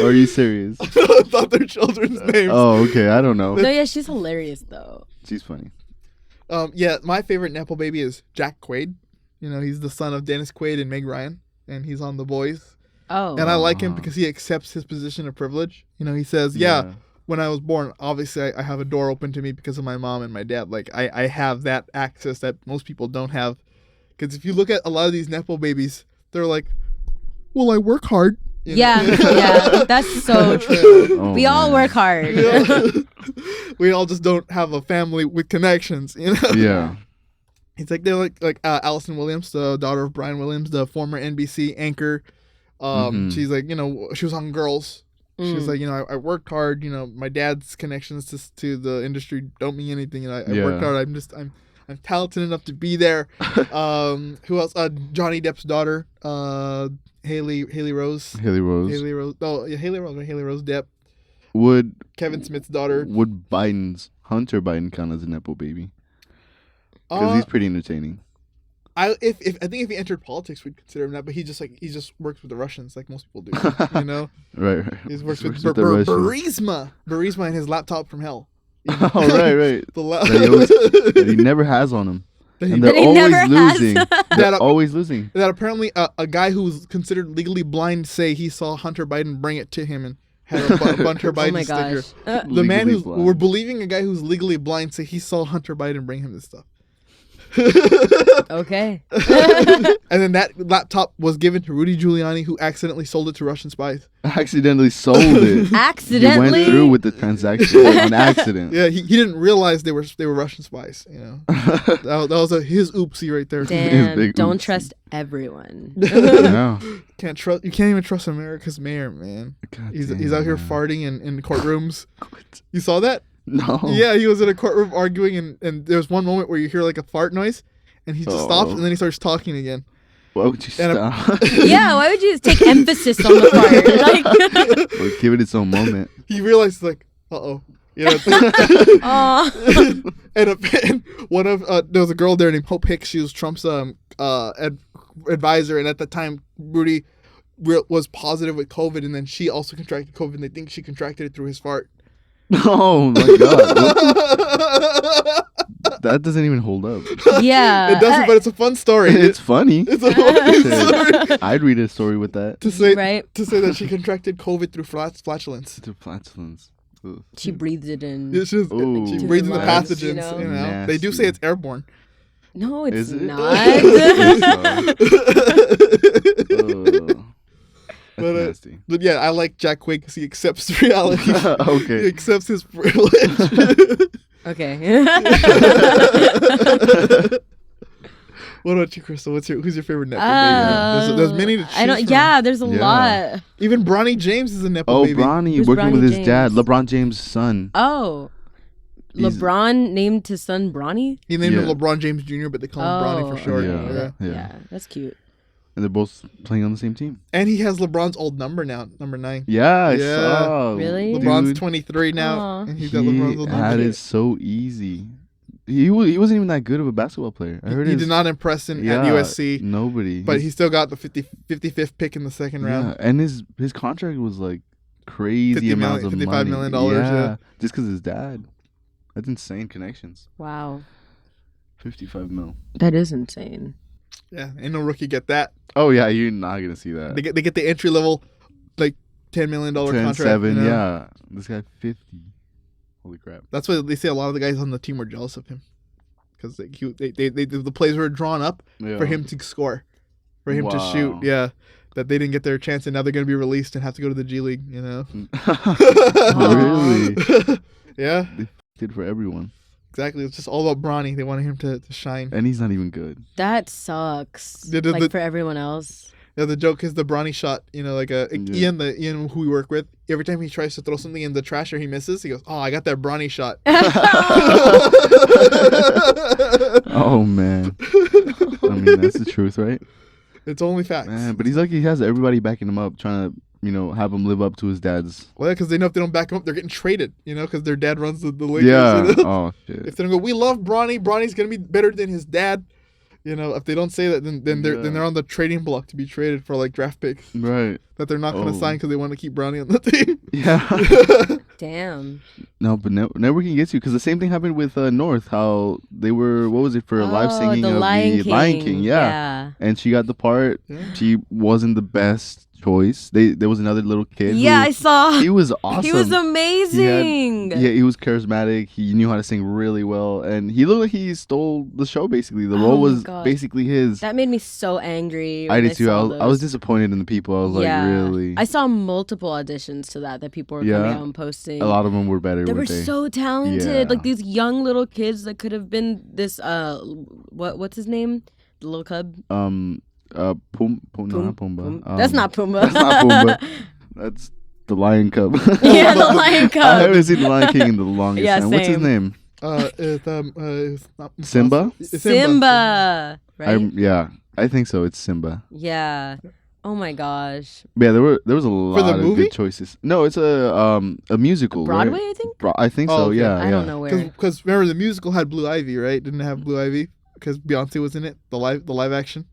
Or are you serious? I thought they're children's names. Oh, okay. I don't know. No, yeah, she's hilarious though. She's funny. Yeah, my favorite Nepo baby is Jack Quaid. You know, he's the son of Dennis Quaid and Meg Ryan, and he's on The Boys. Oh. And I like him because he accepts his position of privilege. You know, he says, yeah, when I was born, obviously I have a door open to me because of my mom and my dad. Like, I have that access that most people don't have. Because if you look at a lot of these Nepo babies, they're like, well, I work hard. You know? Yeah, yeah, that's so true. Oh, We all man. work hard. Yeah. We all just don't have a family with connections, you know? Yeah. It's like they're like Allison Williams, the daughter of Brian Williams, the former NBC anchor. She's like, you know, she was on Girls. She was like, you know, I worked hard. You know, my dad's connections to the industry don't mean anything. You know, I worked hard. I'm talented enough to be there. Who else? Johnny Depp's daughter, Haley Rose. Haley Rose. Haley Rose. Oh, yeah, Haley Rose. Right? Haley Rose Depp. Would Kevin Smith's daughter. Hunter Biden count as a Nepo baby? Because he's pretty entertaining. I think if he entered politics, we'd consider him that. But he just works with the Russians, like most people do. You know, Right. he works with the Russians. Burisma and his laptop from hell. You Oh, right. The That he never has on him. That he- And they're That he never always has. losing. That- They're always losing. that apparently a guy who's considered legally blind say he saw Hunter Biden bring it to him and had a Hunter Oh Biden my sticker. gosh. The man Legally blind. we're believing a guy who's legally blind say he saw Hunter Biden bring him this stuff. Okay. And then that laptop was given to Rudy Giuliani, who accidentally sold it to Russian spies. Accidentally sold it. He Accidentally. went through with the transaction on accident. Yeah, he didn't realize they were Russian spies. You know, that was his oopsie right there. Damn. big Don't oopsie. trust everyone. Yeah. You can't even trust America's mayor, man. God He's damn, out here man. farting in courtrooms. You saw that? No. Yeah, he was in a courtroom arguing, and there was one moment where you hear like a fart noise, and he just stops, and then he starts talking again. Why would you And stop? Yeah, why would you take emphasis on the part? Like, Or give it its own moment. He realized like, uh-oh. You know, aw. and one of there was a girl there named Hope Hicks. She was Trump's advisor, and at the time, Rudy was positive with COVID, and then she also contracted COVID, and they think she contracted it through his fart. Oh my god. That doesn't even hold up. Yeah. It doesn't, but it's a fun story. It's funny. It's a funny story. I'd read a story with that. To say that she contracted COVID through flatulence. To flatulence. Ugh. She breathed it in. It's just, Ooh. she To breathes in the the lungs, pathogens. you know? You know? They do say it's airborne. No, it's Is it? not. That's But, nasty. But yeah, I like Jack Quaid because he accepts reality. Okay. He accepts his privilege. Okay. What about you, Crystal? Who's your favorite Nepo baby? There's many to choose I don't. from. Yeah, there's a Yeah. lot. Even Bronny James is a Nepo Oh, baby. Bronny Who's working with Bronny his dad, James? LeBron James' son. Oh, He's- LeBron named his son Bronny. He named him Yeah. LeBron James Jr., but they call him Bronny for Oh, short. yeah. Yeah. Yeah, that's cute. And they're both playing on the same team. And he has LeBron's old number now, number 9. Yeah, I Yeah. saw. Really? LeBron's Dude, 23 now, Aw. and he's got LeBron's he old had number. it so easy. He wasn't even that good of a basketball player. I heard He his- did not impress at yeah, USC, Nobody. but he still got the 55th pick in the second round. Yeah, and his contract was like crazy 50 amounts million, of $55 money. million, yeah. Just because his dad. That's insane connections. Wow, 55 mil. that is insane. Yeah, ain't no rookie get that. Oh yeah, you're not gonna see that. They get the entry level, like $10 million 10, contract. 7, you know? yeah. This guy 50. Holy crap. That's why they say a lot of the guys on the team were jealous of him, because the plays were drawn up Yeah. for him to score, for him to Wow. shoot. Yeah, that they didn't get their chance, and now they're gonna be released and have to go to the G League. You know. Really? Yeah, Did for everyone. exactly. It's just all about Bronny. They wanted him to shine. And he's not even good. That sucks. The- Like for everyone else. Yeah, the joke is the Bronny shot. You know, like Yeah. Ian who we work with. Every time he tries to throw something in the trash or he misses, he goes, "Oh, I got that Bronny shot." Oh man. I mean, that's the truth, right? It's only facts. Man, but he's like he has everybody backing him up, trying to, have him live up to his dad's. Well, because they know if they don't back him up, they're getting traded. You know, because their dad runs the Lakers. Yeah. You know? Oh shit. If they don't go, we love Bronny. Bronny's gonna be better than his dad. You know, if they don't say that, then they're on the trading block to be traded for like draft picks Right. that they're not gonna Oh. sign because they want to keep Bronny on the team. Yeah. Damn. No, but networking gets you because the same thing happened with North. How they were, what was it for live Oh, singing the of Lion the King. Lion King? Yeah. And she got the part. Yeah. She wasn't the best choice. There was another little kid. Yeah, who- I saw. He was awesome. He was amazing. Yeah, he was charismatic. He knew how to sing really well, and he looked like he stole the show. Basically, the Oh role my was God. basically his. That made me so angry. I when did too. saw I was those. disappointed in the people. I was Yeah. like, really? I saw multiple auditions to that people were Yeah. coming out and posting. A lot of them were better. They were weren't they? so talented. Yeah. Like these young little kids that could have been this what's his name? The little cub? Not Pumbaa. That's not Pumbaa. That's not Pumbaa. That's the Lion Cub. Yeah, the Lion I Cub. haven't seen the Lion King in the longest Yeah, time. What's his same. name? It's not Simba? It's Simba. Right? Yeah, I think so. It's Simba. Yeah. Oh my gosh. Yeah, there was a lot the of movie? good choices. No, it's a musical. Broadway, right? I think? I think Oh, so. okay. Yeah, I yeah. don't know where. Because remember the musical had Blue Ivy, right? Didn't it have Blue Ivy? Because Beyonce was in it, the live action.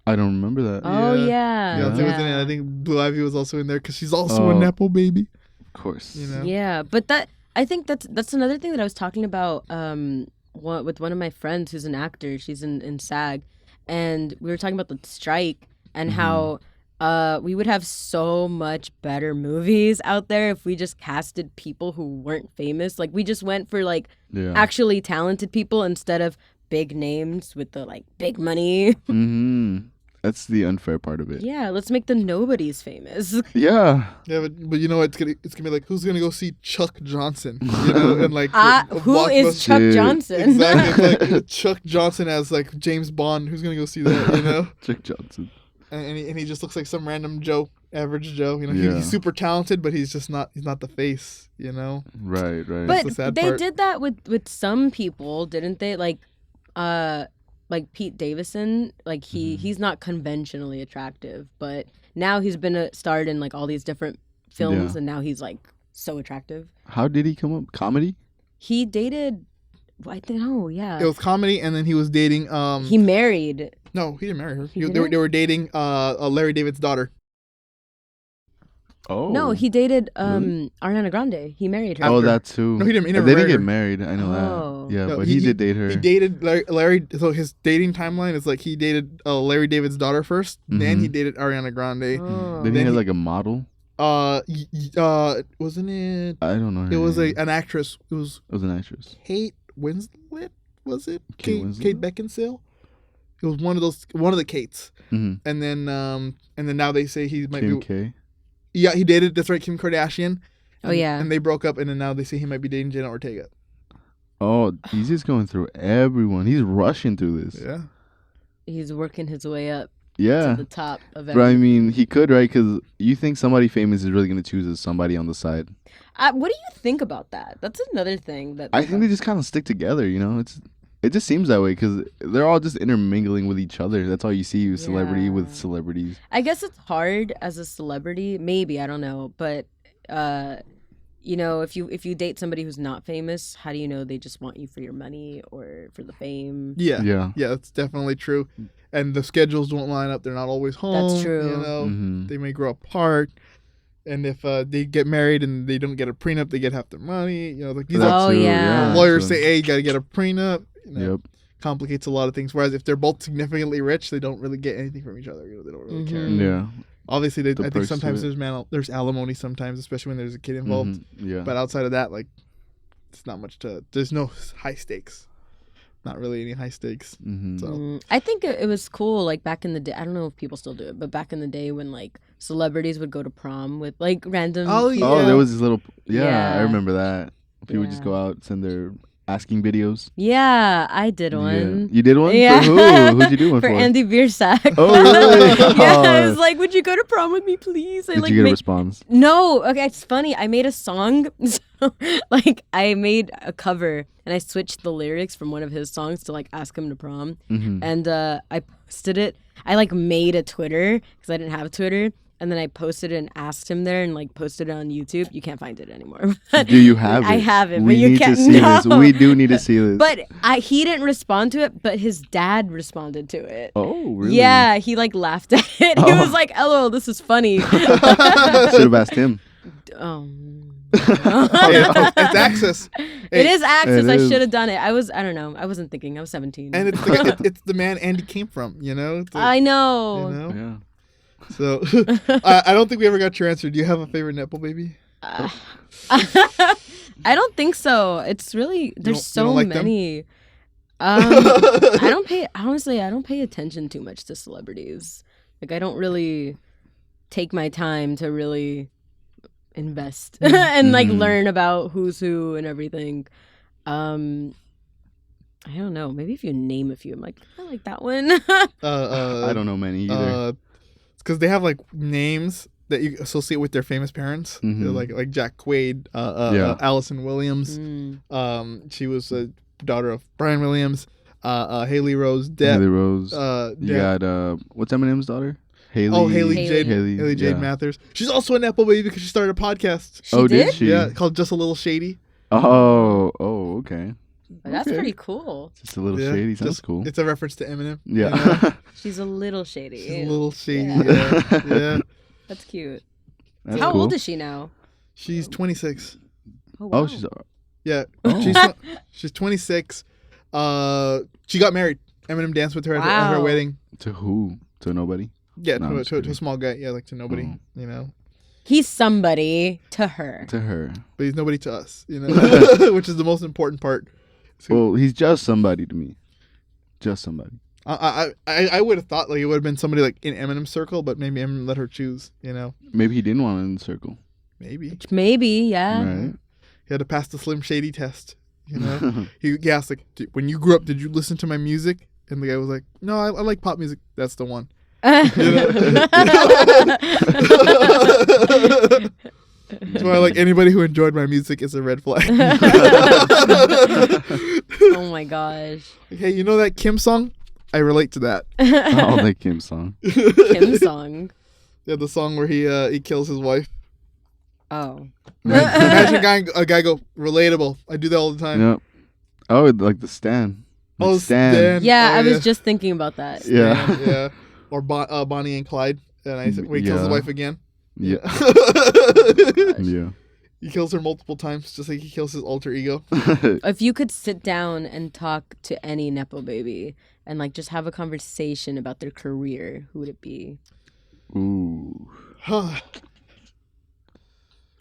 I don't remember that. Oh yeah. Beyonce was in it. I think Blue Ivy was also in there because she's also a Oh. Nepo baby. Of course. You know. Yeah, but I think that's another thing that I was talking about with one of my friends who's an actor. She's in SAG, and we were talking about the strike and how we would have so much better movies out there if we just casted people who weren't famous. Like we just went for like Yeah. actually talented people instead of big names with the like big money. Mm-hmm. That's the unfair part of it. Yeah, let's make the nobodies famous. Yeah. Yeah, but you know what? It's gonna be like, who's gonna go see Chuck Johnson? You know, and like Who is Chuck Shit. Johnson? Exactly. It's like Chuck Johnson as like James Bond. Who's gonna go see that? You know, Chuck Johnson. and he just looks like some random Joe, average Joe. You know, Yeah. he's super talented, but he's not the face. You know. Right. the But sad they part. did that with some people, didn't they? Like Pete Davidson, like he's not conventionally attractive, but now he's been starred in like all these different films, Yeah. and now he's like so attractive. How did he come up? Comedy? He dated, I think, It was comedy, and then he was dating. he married No, he didn't marry her. He They were didn't? they were dating Larry David's daughter. Oh. No, he dated Really? Ariana Grande. He married her. Oh, After. that too. No, he didn't. He never They married didn't get her. married. I know Oh. that. Yeah, No, but he did date her. He dated Larry. So his dating timeline is like he dated Larry David's daughter first, then he dated Ariana Grande. Oh. Then he then had he- like a model. Wasn't it? I don't know. Her It was name. an actress. It was It was an actress. Kate Winslet. Was it Kate Winslet? Kate Beckinsale? It was one of the Kates. Mm-hmm. And then now they say he might Kim be. K. Yeah, he dated. That's right, Kim Kardashian. Oh, yeah. And they broke up, and then now they say he might be dating Jenna Ortega. Oh, he's just going through everyone. He's rushing through this. Yeah. He's working his way up Yeah. to the top of But I everything. mean, he could, right? Because you think somebody famous is really going to choose as somebody on the side. What do you think about that? That's another thing that I think they just kind of stick together, you know? It just seems that way because they're all just intermingling with each other. That's all you see with celebrity with Yeah. celebrities. I guess it's hard as a celebrity, maybe, I don't know, but you know, if you date somebody who's not famous, how do you know they just want you for your money or for the fame? Yeah. Yeah. Yeah, that's definitely true. And the schedules don't line up. They're not always home. true. You know, Mhm. they may grow apart. And if they get married and they don't get a prenup, they get half their money. You know, like these That Oh, too, yeah. lawyers so- say, "Hey, you got to get a prenup." You know, Yep. complicates a lot of things. Whereas if they're both significantly rich, they don't really get anything from each other. You know, they don't really care. Mhm. Yeah. Obviously, The I think perks to sometimes it. there's alimony sometimes, especially when there's a kid involved. Mhm. Yeah. But outside of that, like, it's not much to. There's no high stakes. Not really any high stakes. Mhm. So I think it was cool, like back in the day. I don't know if people still do it, but back in the day when like celebrities would go to prom with like random. Oh, people. Oh, Yeah. there was this little. Yeah, Yeah. I remember that. People would just Yeah. go out, send their asking videos. Yeah, I did Yeah. one. You did one? Yeah. For who? Who'd you do one for? For Andy Biersack. Oh, really? Yeah, I Oh. was like, would you go to prom with me, please? I Did like you get a make- response? No, okay, it's funny. I made a song. So, like, I made a cover and I switched the lyrics from one of his songs to like ask him to prom. Mm-hmm. And I posted it. I like made a Twitter because I didn't have Twitter. And then I posted it and asked him there and like posted it on YouTube. You can't find it anymore. Do you have it? I have it, but We you need can't- to see this. no. We do need to see this. But he didn't respond to it, but his dad responded to it. Oh, really? Yeah, he like laughed at it. He Oh. was like, "LOL, this is funny." Should have asked him. it's access. It is access. It I is. should have done it. I don't know. I wasn't thinking. I was 17. And it's the man Andy came from. You know. It's like, I know. You know. Yeah. So I don't think we ever got your answer. Do you have a favorite Nepo baby? I don't think so. It's really don't- there's you so don't like them? many. I don't pay honestly. I don't pay attention too much to celebrities. Like I don't really take my time to really invest and like Mhm. learn about who's who and everything. I don't know. Maybe if you name a few, I'm like, I like that one. I don't know many either. It's because they have like names that you associate with their famous parents. Mhm. They're like Jack Quaid, Yeah. Allison Williams. Mm. She was a daughter of Brian Williams. Haley Rose Depp. Haley Rose. You Depp. got what's Eminem's daughter? Haley. Oh, Haley Haley. Jade. Haley, Haley Jade yeah. Mathers. She's also a Nepo baby because she started a podcast. She Oh, did? did she? Yeah, called Just a Little Shady. Oh, okay. That's Okay. pretty cool. Just a little Yeah, shady. Sounds just- cool. It's a reference to Eminem. Yeah. You know? She's a little shady. She's a little shady. Yeah. Yeah. Yeah. That's cute. That's How cool. old is she now? She's 26. Oh, Oh, wow. she's Yeah. Oh. She's 26. She got married. Eminem danced with her at her Wow. wedding. to who? To nobody. Yeah, No, I'm just to a kidding. small guy. Yeah, like to nobody. Oh. You know, He's somebody to her. To her. but he's nobody to us. You know, which is the most important part. So, Well, he's just somebody to me. Just somebody. I would have thought like it would have been somebody like in Eminem's circle, but maybe Eminem let her choose. You know, Maybe he didn't want it in the circle. maybe Maybe, yeah. Right? he had to pass the Slim Shady test. You know, he asked like, when you grew up, did you listen to my music? And the guy was like, no, I like pop music. That's the one. That's why like anybody who enjoyed my music is a red flag. Oh my gosh. Hey, you know that Kim song? I relate to that. I'll like Kim's song. Kim song. Yeah, the song where he kills his wife. Oh. Imagine a guy go relatable. I do that all the time. Yep. Oh, like the Stan. Oh, Stan. Yeah, Oh, I was just thinking about that. Yeah. yeah. Or Bonnie and Clyde. And I said, where he kills his Yeah. wife again. Yeah. Yeah. He kills her multiple times, just like he kills his alter ego. If you could sit down and talk to any Nepo baby and like just have a conversation about their career, who would it be? Ooh.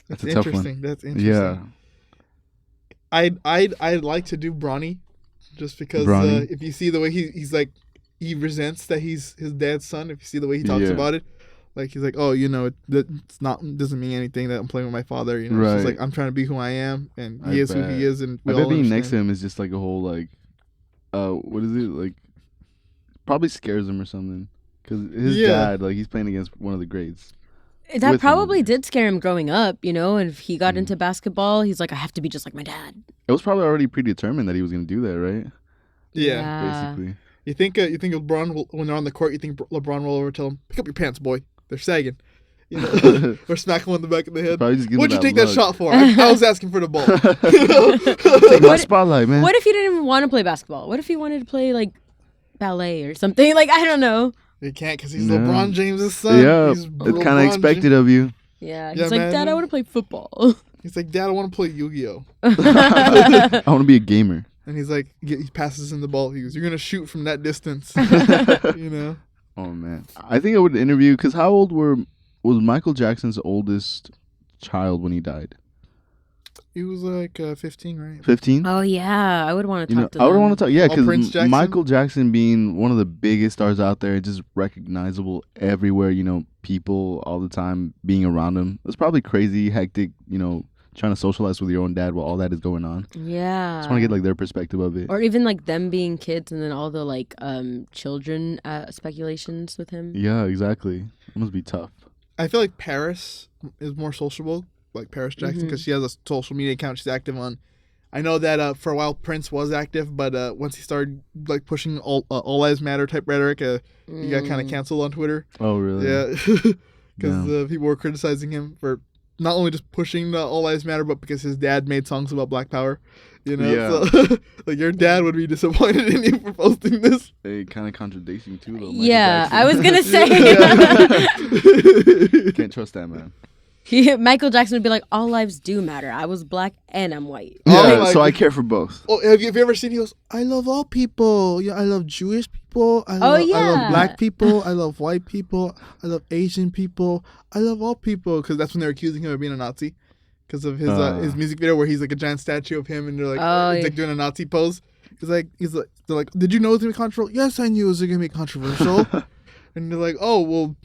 That's a tough one. interesting. That's interesting. Yeah. I'd like to do Bronny, just because Bronny. if you see the way he's like, he resents that he's his dad's son. If you see the way he talks Yeah. about it, like he's like, oh, it's not, doesn't mean anything that I'm playing with my father. It's Right. just like I'm trying to be who I am, and he I is who bet. he is, and I we bet all being next understand. to him is just like a whole like, what is it like? Probably scares him or something. Because his Yeah. dad, like he's playing against one of the greats. That With probably him. did scare him growing up, and if he got into basketball, he's like, I have to be just like my dad. It was probably already predetermined that he was gonna do that, right? Yeah. Basically. You think LeBron will, when they're on the court, you think LeBron will over tell him, pick up your pants, boy. They're sagging. Or smack him on the back of the head. Probably just give him What'd you take that look. shot for? I was asking for the ball. Take my What- spotlight, man. What if he didn't want to play basketball? What if he wanted to play like ballet or something? Like, I don't know. He can't because he's No. LeBron James' son. Yeah, He's it's kind LeBron of expected of you. Yeah, he's Yeah, like, man. Dad, I want to play football. He's like, Dad, I want to play Yu-Gi-Oh. I want to be a gamer. And he's like, he passes him the ball. He goes, you're going to shoot from that distance. Oh man, I think I would interview because how old was Michael Jackson's oldest child when he died? He was like 15, right? 15. Oh yeah, I would want to talk to I would them. want to talk. Yeah, Oh, Prince because Jackson? Michael Jackson being one of the biggest stars out there, just recognizable everywhere. People all the time being around him. It's probably crazy, hectic. Trying to socialize with your own dad while all that is going on. Yeah. Just want to get like their perspective of it. Or even like them being kids and then all the like children speculations with him. Yeah, exactly. It must be tough. I feel like Paris is more sociable, like Paris Jackson, because she has a social media account she's active on. I know that for a while Prince was active, but once he started like pushing all lives matter type rhetoric, he got kind of canceled on Twitter. Oh, really? Yeah, because people were criticizing him for not only just pushing the all lives matter, but because his dad made songs about Black Power. Yeah. So like your dad would be disappointed in you for posting this. Hey, kind of contradicting too, though. Michael Yeah, Jackson. I was gonna say. Can't trust that man. Michael Jackson would be like, all lives do matter. I was black and I'm white. Oh Yeah, my so I God. care for both. Oh, have you ever seen? He goes, I love all people. Yeah, I love Jewish people. I love yeah. black people. I love white people. I love Asian people. I love all people. Because that's when they're accusing him of being a Nazi. Because of his music video where he's like a giant statue of him and they're like, he's like doing a Nazi pose. They're like, did you know it was gonna be controversial? Yes, I knew it was gonna be controversial. And they're like, oh well,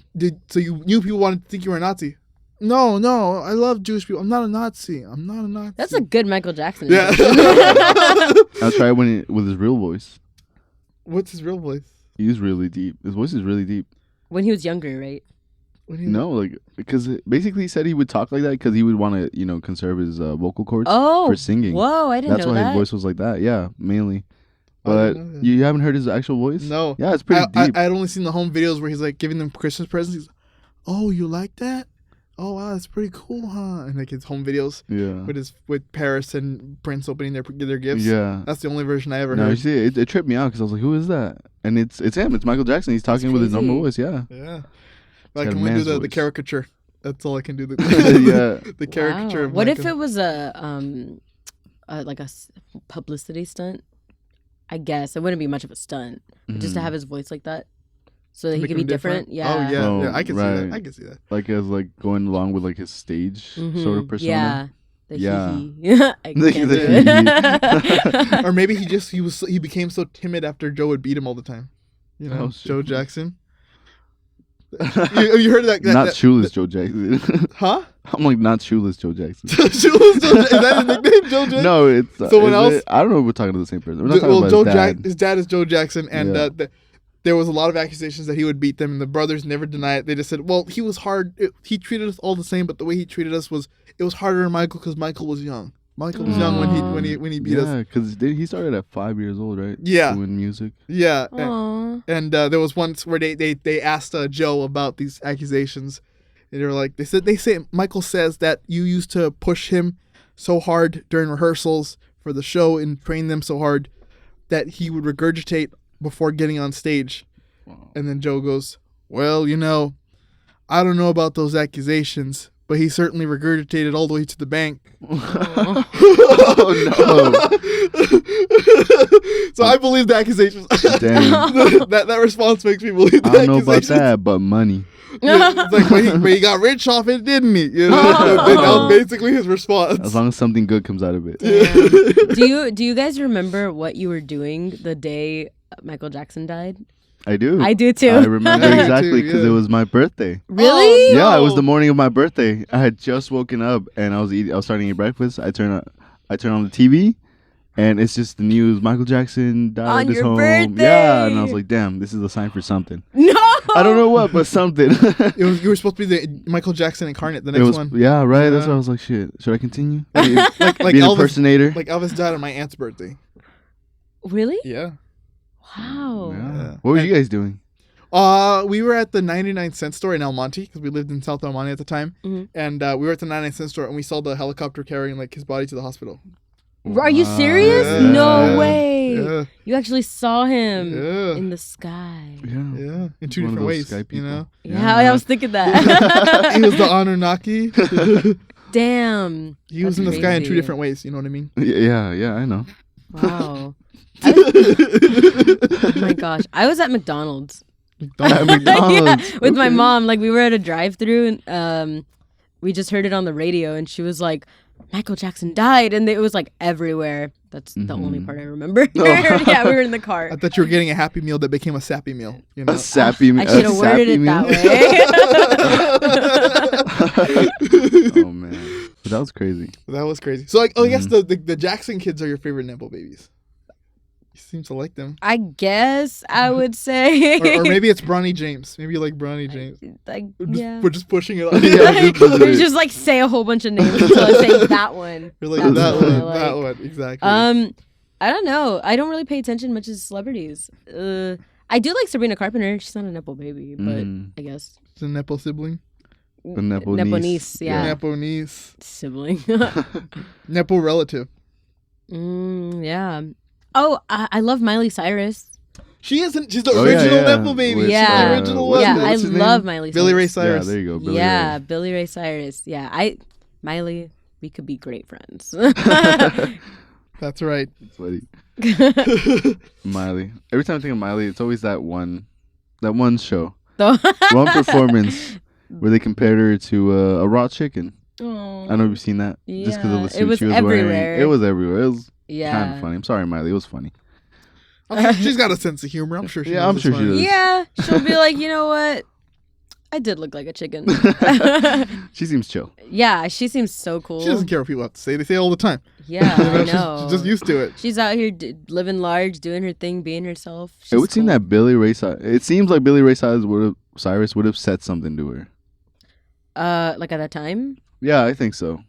so you knew people wanted to think you were a Nazi? No, I love Jewish people. I'm not a Nazi. That's a good Michael Jackson. Yeah. I'll try with his real voice. What's his real voice? He's really deep. His voice is really deep. When he was younger, right? No, like because basically he said he would talk like that because he would want to conserve his vocal cords Oh, for singing. Whoa, I didn't That's know why that. his voice was like that. Yeah, mainly. I But didn't know that. you haven't heard his actual voice? No. Yeah, it's pretty deep. I had only seen the home videos where he's like giving them Christmas presents. He's, oh, you like that? Oh wow, that's pretty cool, huh? And like his home videos Yeah. with Paris and Prince opening their gifts. Yeah. That's the only version I ever No, you heard. see, it tripped me out because I was like, "Who is that?" And it's him. It's Michael Jackson. He's talking with his crazy. normal voice. Yeah. Yeah, but I got a can only do man's the voice. caricature. That's all I can do. Yeah. The caricature. Wow. Of What if Michael. it was a publicity stunt? I guess it wouldn't be much of a stunt, but just to Mhm. have his voice like that, so that he Make could be him different. Yeah. Oh yeah, Oh, yeah. I can see right. that. I can see that. Like as like going along with like his stage sort of Mhm. persona. Yeah. The Yeah. hee-hee. I The- can't the do it. Or maybe he became so timid after Joe would beat him all the time. Oh, shit. Joe Jackson. you heard that? Not shoeless Joe Jackson. Huh? I'm like not shoeless Joe Jackson. Shoeless Joe, is that his nickname, Joe Jackson? No, it's Someone is else? it? I don't know if we're talking to the same person. We're not talking Well, about Joe his dad. his dad is Joe Jackson, and Yeah. there was a lot of accusations that he would beat them, and the brothers never deny it. They just said, "Well, he was hard. He treated us all the same, but the way he treated us was harder on Michael because Michael was young. Michael was young when he beat us. Yeah, because he started at 5 years old, right? Yeah. Doing music. Yeah, Aw. and there was once where they asked Joe about these accusations, and they were like, they say Michael says that you used to push him so hard during rehearsals for the show and train them so hard, that he would regurgitate before getting on stage. Wow. And then Joe goes, well, I don't know about those accusations, but he certainly regurgitated all the way to the bank. Oh no! So I believe the accusations. Damn. that response makes me believe the I don't know about accusations. that, but money. Yeah, it's like, but he got rich off it, didn't he? That was basically his response. As long as something good comes out of it. Do you guys remember what you were doing the day Michael Jackson died? I do. I do too. I remember I do exactly too, because yeah. it was my birthday. Really? Oh, Yeah, it no. was the morning of my birthday. I had just woken up and I was starting to eat breakfast. I turn on the TV, and it's just the news. Michael Jackson died On at his your home. birthday. Yeah, and I was like, damn, this is a sign for something. No. I don't know what, but something. You were supposed to be the Michael Jackson incarnate, the It next was, one. yeah, right. That's Yeah. why I was like, shit. Should I continue? Like Be an Elvis, impersonator. like Elvis died on my aunt's birthday. Really? Yeah. Wow. Yeah. What were you guys doing? We were at the 99-cent store in El Monte because we lived in South El Monte at the time, Mhm. and we were at the 99-cent store and we saw the helicopter carrying like his body to the hospital. Are you serious? Yeah. No Yeah. way. Yeah, You actually saw him yeah, in the sky. Yeah. yeah. In two One different of those ways, sky people. Yeah, I was thinking that. He was the Anunnaki. Damn. He was in That's the sky in crazy. two different ways. You know what I mean? Yeah, I know. Wow. Oh my gosh. I was at McDonald's. At McDonald's. Yeah, with my Okay. mom. Like we were at a drive-through and we just heard it on the radio and she was like, Michael Jackson died, and it was like everywhere. That's the only part I remember. Oh. Yeah, we were in the car. I thought you were getting a Happy Meal that became a Sappy Meal. You know? A sappy I should have worded it that way. Oh man, but that was crazy. That was crazy. So, like, I guess the Jackson kids are your favorite Nepo babies. You seem to like them. I guess I would say. Or maybe it's Bronny James. Maybe you like Bronny James. like, We're yeah. just pushing it on. Yeah, We just like say a whole bunch of names until I say that one. You're like, That's that what I one, that like. one. Exactly. I don't know. I don't really pay attention much to celebrities. I do like Sabrina Carpenter. She's not a Nepo baby, but I guess It's a Nepo sibling. The Nepo niece. Yeah. Nepo niece. Sibling. Nepo relative. Yeah. Oh, I love Miley Cyrus. She isn't. She's the Oh, yeah, original yeah. Nepo baby. With, She's the original one. Yeah, I What's his name? love Miley Cyrus. Billy Ray Yeah, Cyrus. there you go. Billy Yeah, Ray. Billy Ray Cyrus. Yeah, Miley, we could be great friends. That's right. Sweaty. Miley. Every time I think of Miley, it's always that one show, one performance where they compared her to a raw chicken. I don't know if you've seen that. Just because of the Yeah, suit it was she was everywhere. wearing. It was everywhere. It was kind Yeah. of funny. I'm sorry, Miley. It was funny. I'm sure she's got a sense of humor. I'm sure she. Yeah, knows I'm it's sure she funny. does. Yeah, she'll be like, you know what? I did look like a chicken. She seems chill. Yeah, she seems so cool. She doesn't care what people have to say. They say it all the time. Yeah, I know. She's just used to it. She's out here living large, doing her thing, being herself. It would seem that Billy Ray Cyrus. It seems like Billy Ray Cyrus would have said something to her. like at that time. Yeah, I think so.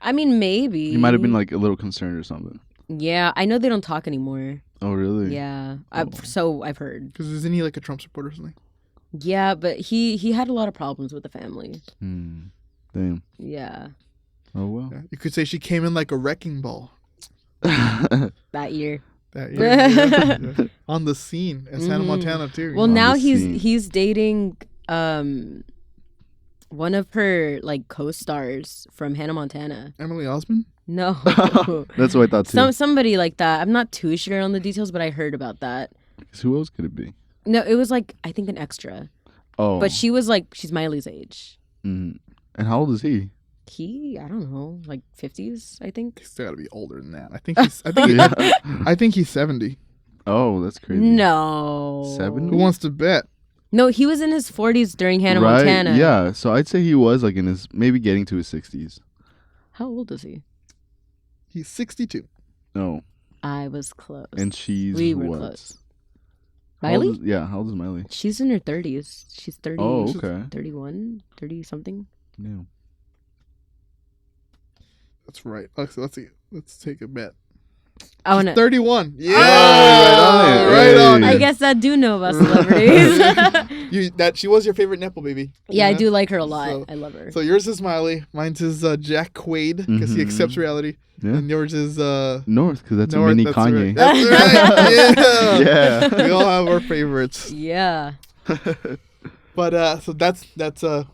I mean, maybe He might have been like a little concerned or something. Yeah, I know they don't talk anymore. Oh, really? Yeah, Oh. so I've heard. Because isn't he like a Trump supporter or something? Yeah, but he had a lot of problems with the family. Damn. Yeah, Oh well. Yeah. You could say she came in like a wrecking ball that year. that year. Yeah. On the scene in Santa Mhm. Montana too. Well, On now the scene. he's dating one of her like co-stars from Hannah Montana. Emily Osmond. No, That's what I thought too. somebody like that. I'm not too sure on the details, but I heard about that. 'Cause who else could it be? No, it was like I think an extra, Oh. but she's Miley's age. Mhm. And how old is he? I don't know, like 50s, I think. He's got to be older than that. I think he's. I think he's 70. Oh, that's crazy. No. 70? Who wants to bet? No, he was in his 40s during Hannah Right? Montana. Yeah. So I'd say he was like in his maybe getting to his 60s. How old is he? He's 62. No. I was close. And she's We were what? close. How old Miley? is- how old is Miley? She's in her 30s. She's 30. Oh, okay. 31, 30 something. Yeah. That's right. Let's see. Let's take a bet. I want to. 31. Yeah. Oh, right on I it. guess I do know about celebrities. She was your favorite Nepo baby. Yeah, I Yeah. do like her a lot. So- I love her. So yours is Smiley. Mine's is Jack Quaid because he Mhm. accepts reality. Yeah. And yours is North, because that's North, a mini that's Kanye. Right. That's right. Yeah. Yeah. We all have our favorites. Yeah. But so that's our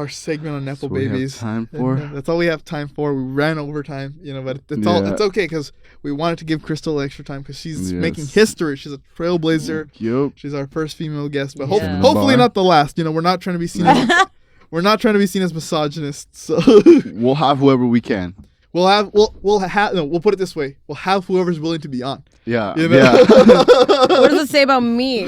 segment on Nepo That's what we have babies. time And, for. that's all we have time for. We ran over time, but it's okay because we wanted to give Crystal extra time because she's making Yes. history. She's a trailblazer. Yup. She's our first female guest, but Yeah. hopefully Bar. not the last. We're not trying to be seen as misogynists. So We'll have whoever we can. we'll put it this way: we'll have whoever's willing to be on. Yeah. You know? Yeah. What does it say about me?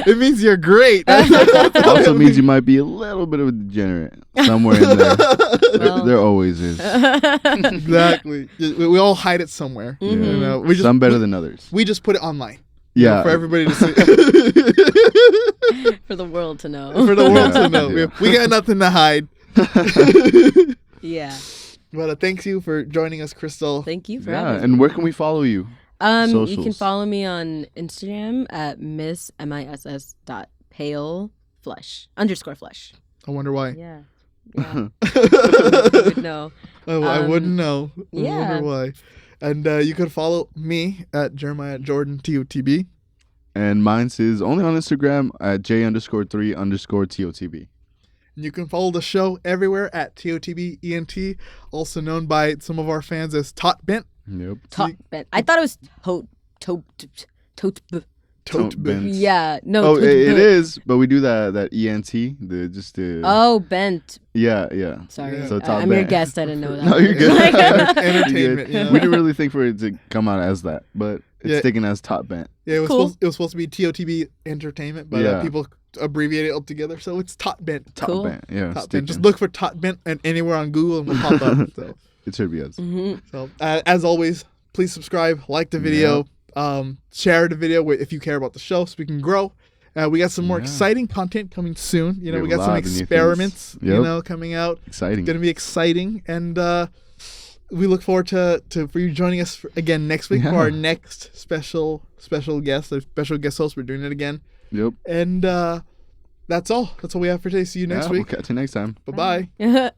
It means you're great. Also means you might be a little bit of a degenerate somewhere in there. Well. There always is. Exactly. We all hide it somewhere. Mhm. We just Some better than others. we just put it online. Yeah. For everybody to see. For the world to know. For the world to Yeah. know. Yeah. We got nothing to hide. Yeah. But thank you for joining us, Crystal. Thank you for Yeah. having me. And where can we follow you? You can socials. follow me on Instagram at miss_flesh. I wonder why. Yeah. Yeah. You would know. I wouldn't know. I yeah. wonder why. And you can follow me at Jeremiah Jordan TOTB. And mine's is only on Instagram at J_3_TOTB. And you can follow the show everywhere at TOTBENT, also known by some of our fans as Tot Bent. Yep. Top bent. I thought it was tote. Tote Bent. Bent. Yeah. No. Oh, tote it bent. is, but we do that ENT, the Oh, bent. yeah. Sorry. So top I'm your bent. guest. I didn't know that. No, you're good. Entertainment. You're You good. know? We didn't really think for it to come out as that, but it's Yeah. sticking as top bent. Yeah, it was, Cool. it was supposed to be TOTB Entertainment, but Yeah. people abbreviate it all together, so it's Tot Bent. Top Cool. bent. Yeah. Tot sticking. Bent. Just look for Tot Bent and anywhere on Google and we'll pop up. So, It should be us. as always, please subscribe, like the video, share the video if you care about the show so we can grow. We got some more Yeah. exciting content coming soon. We have got a some lot of new things. experiments, Yep. coming out. Exciting. Going to be exciting, and we look forward to for you joining us again next week for Yeah. our next special guest, a special guest host. We're doing it again, Yep. and that's all. That's all we have for today. See you next We'll week. catch you next time. Bye bye. Mhm.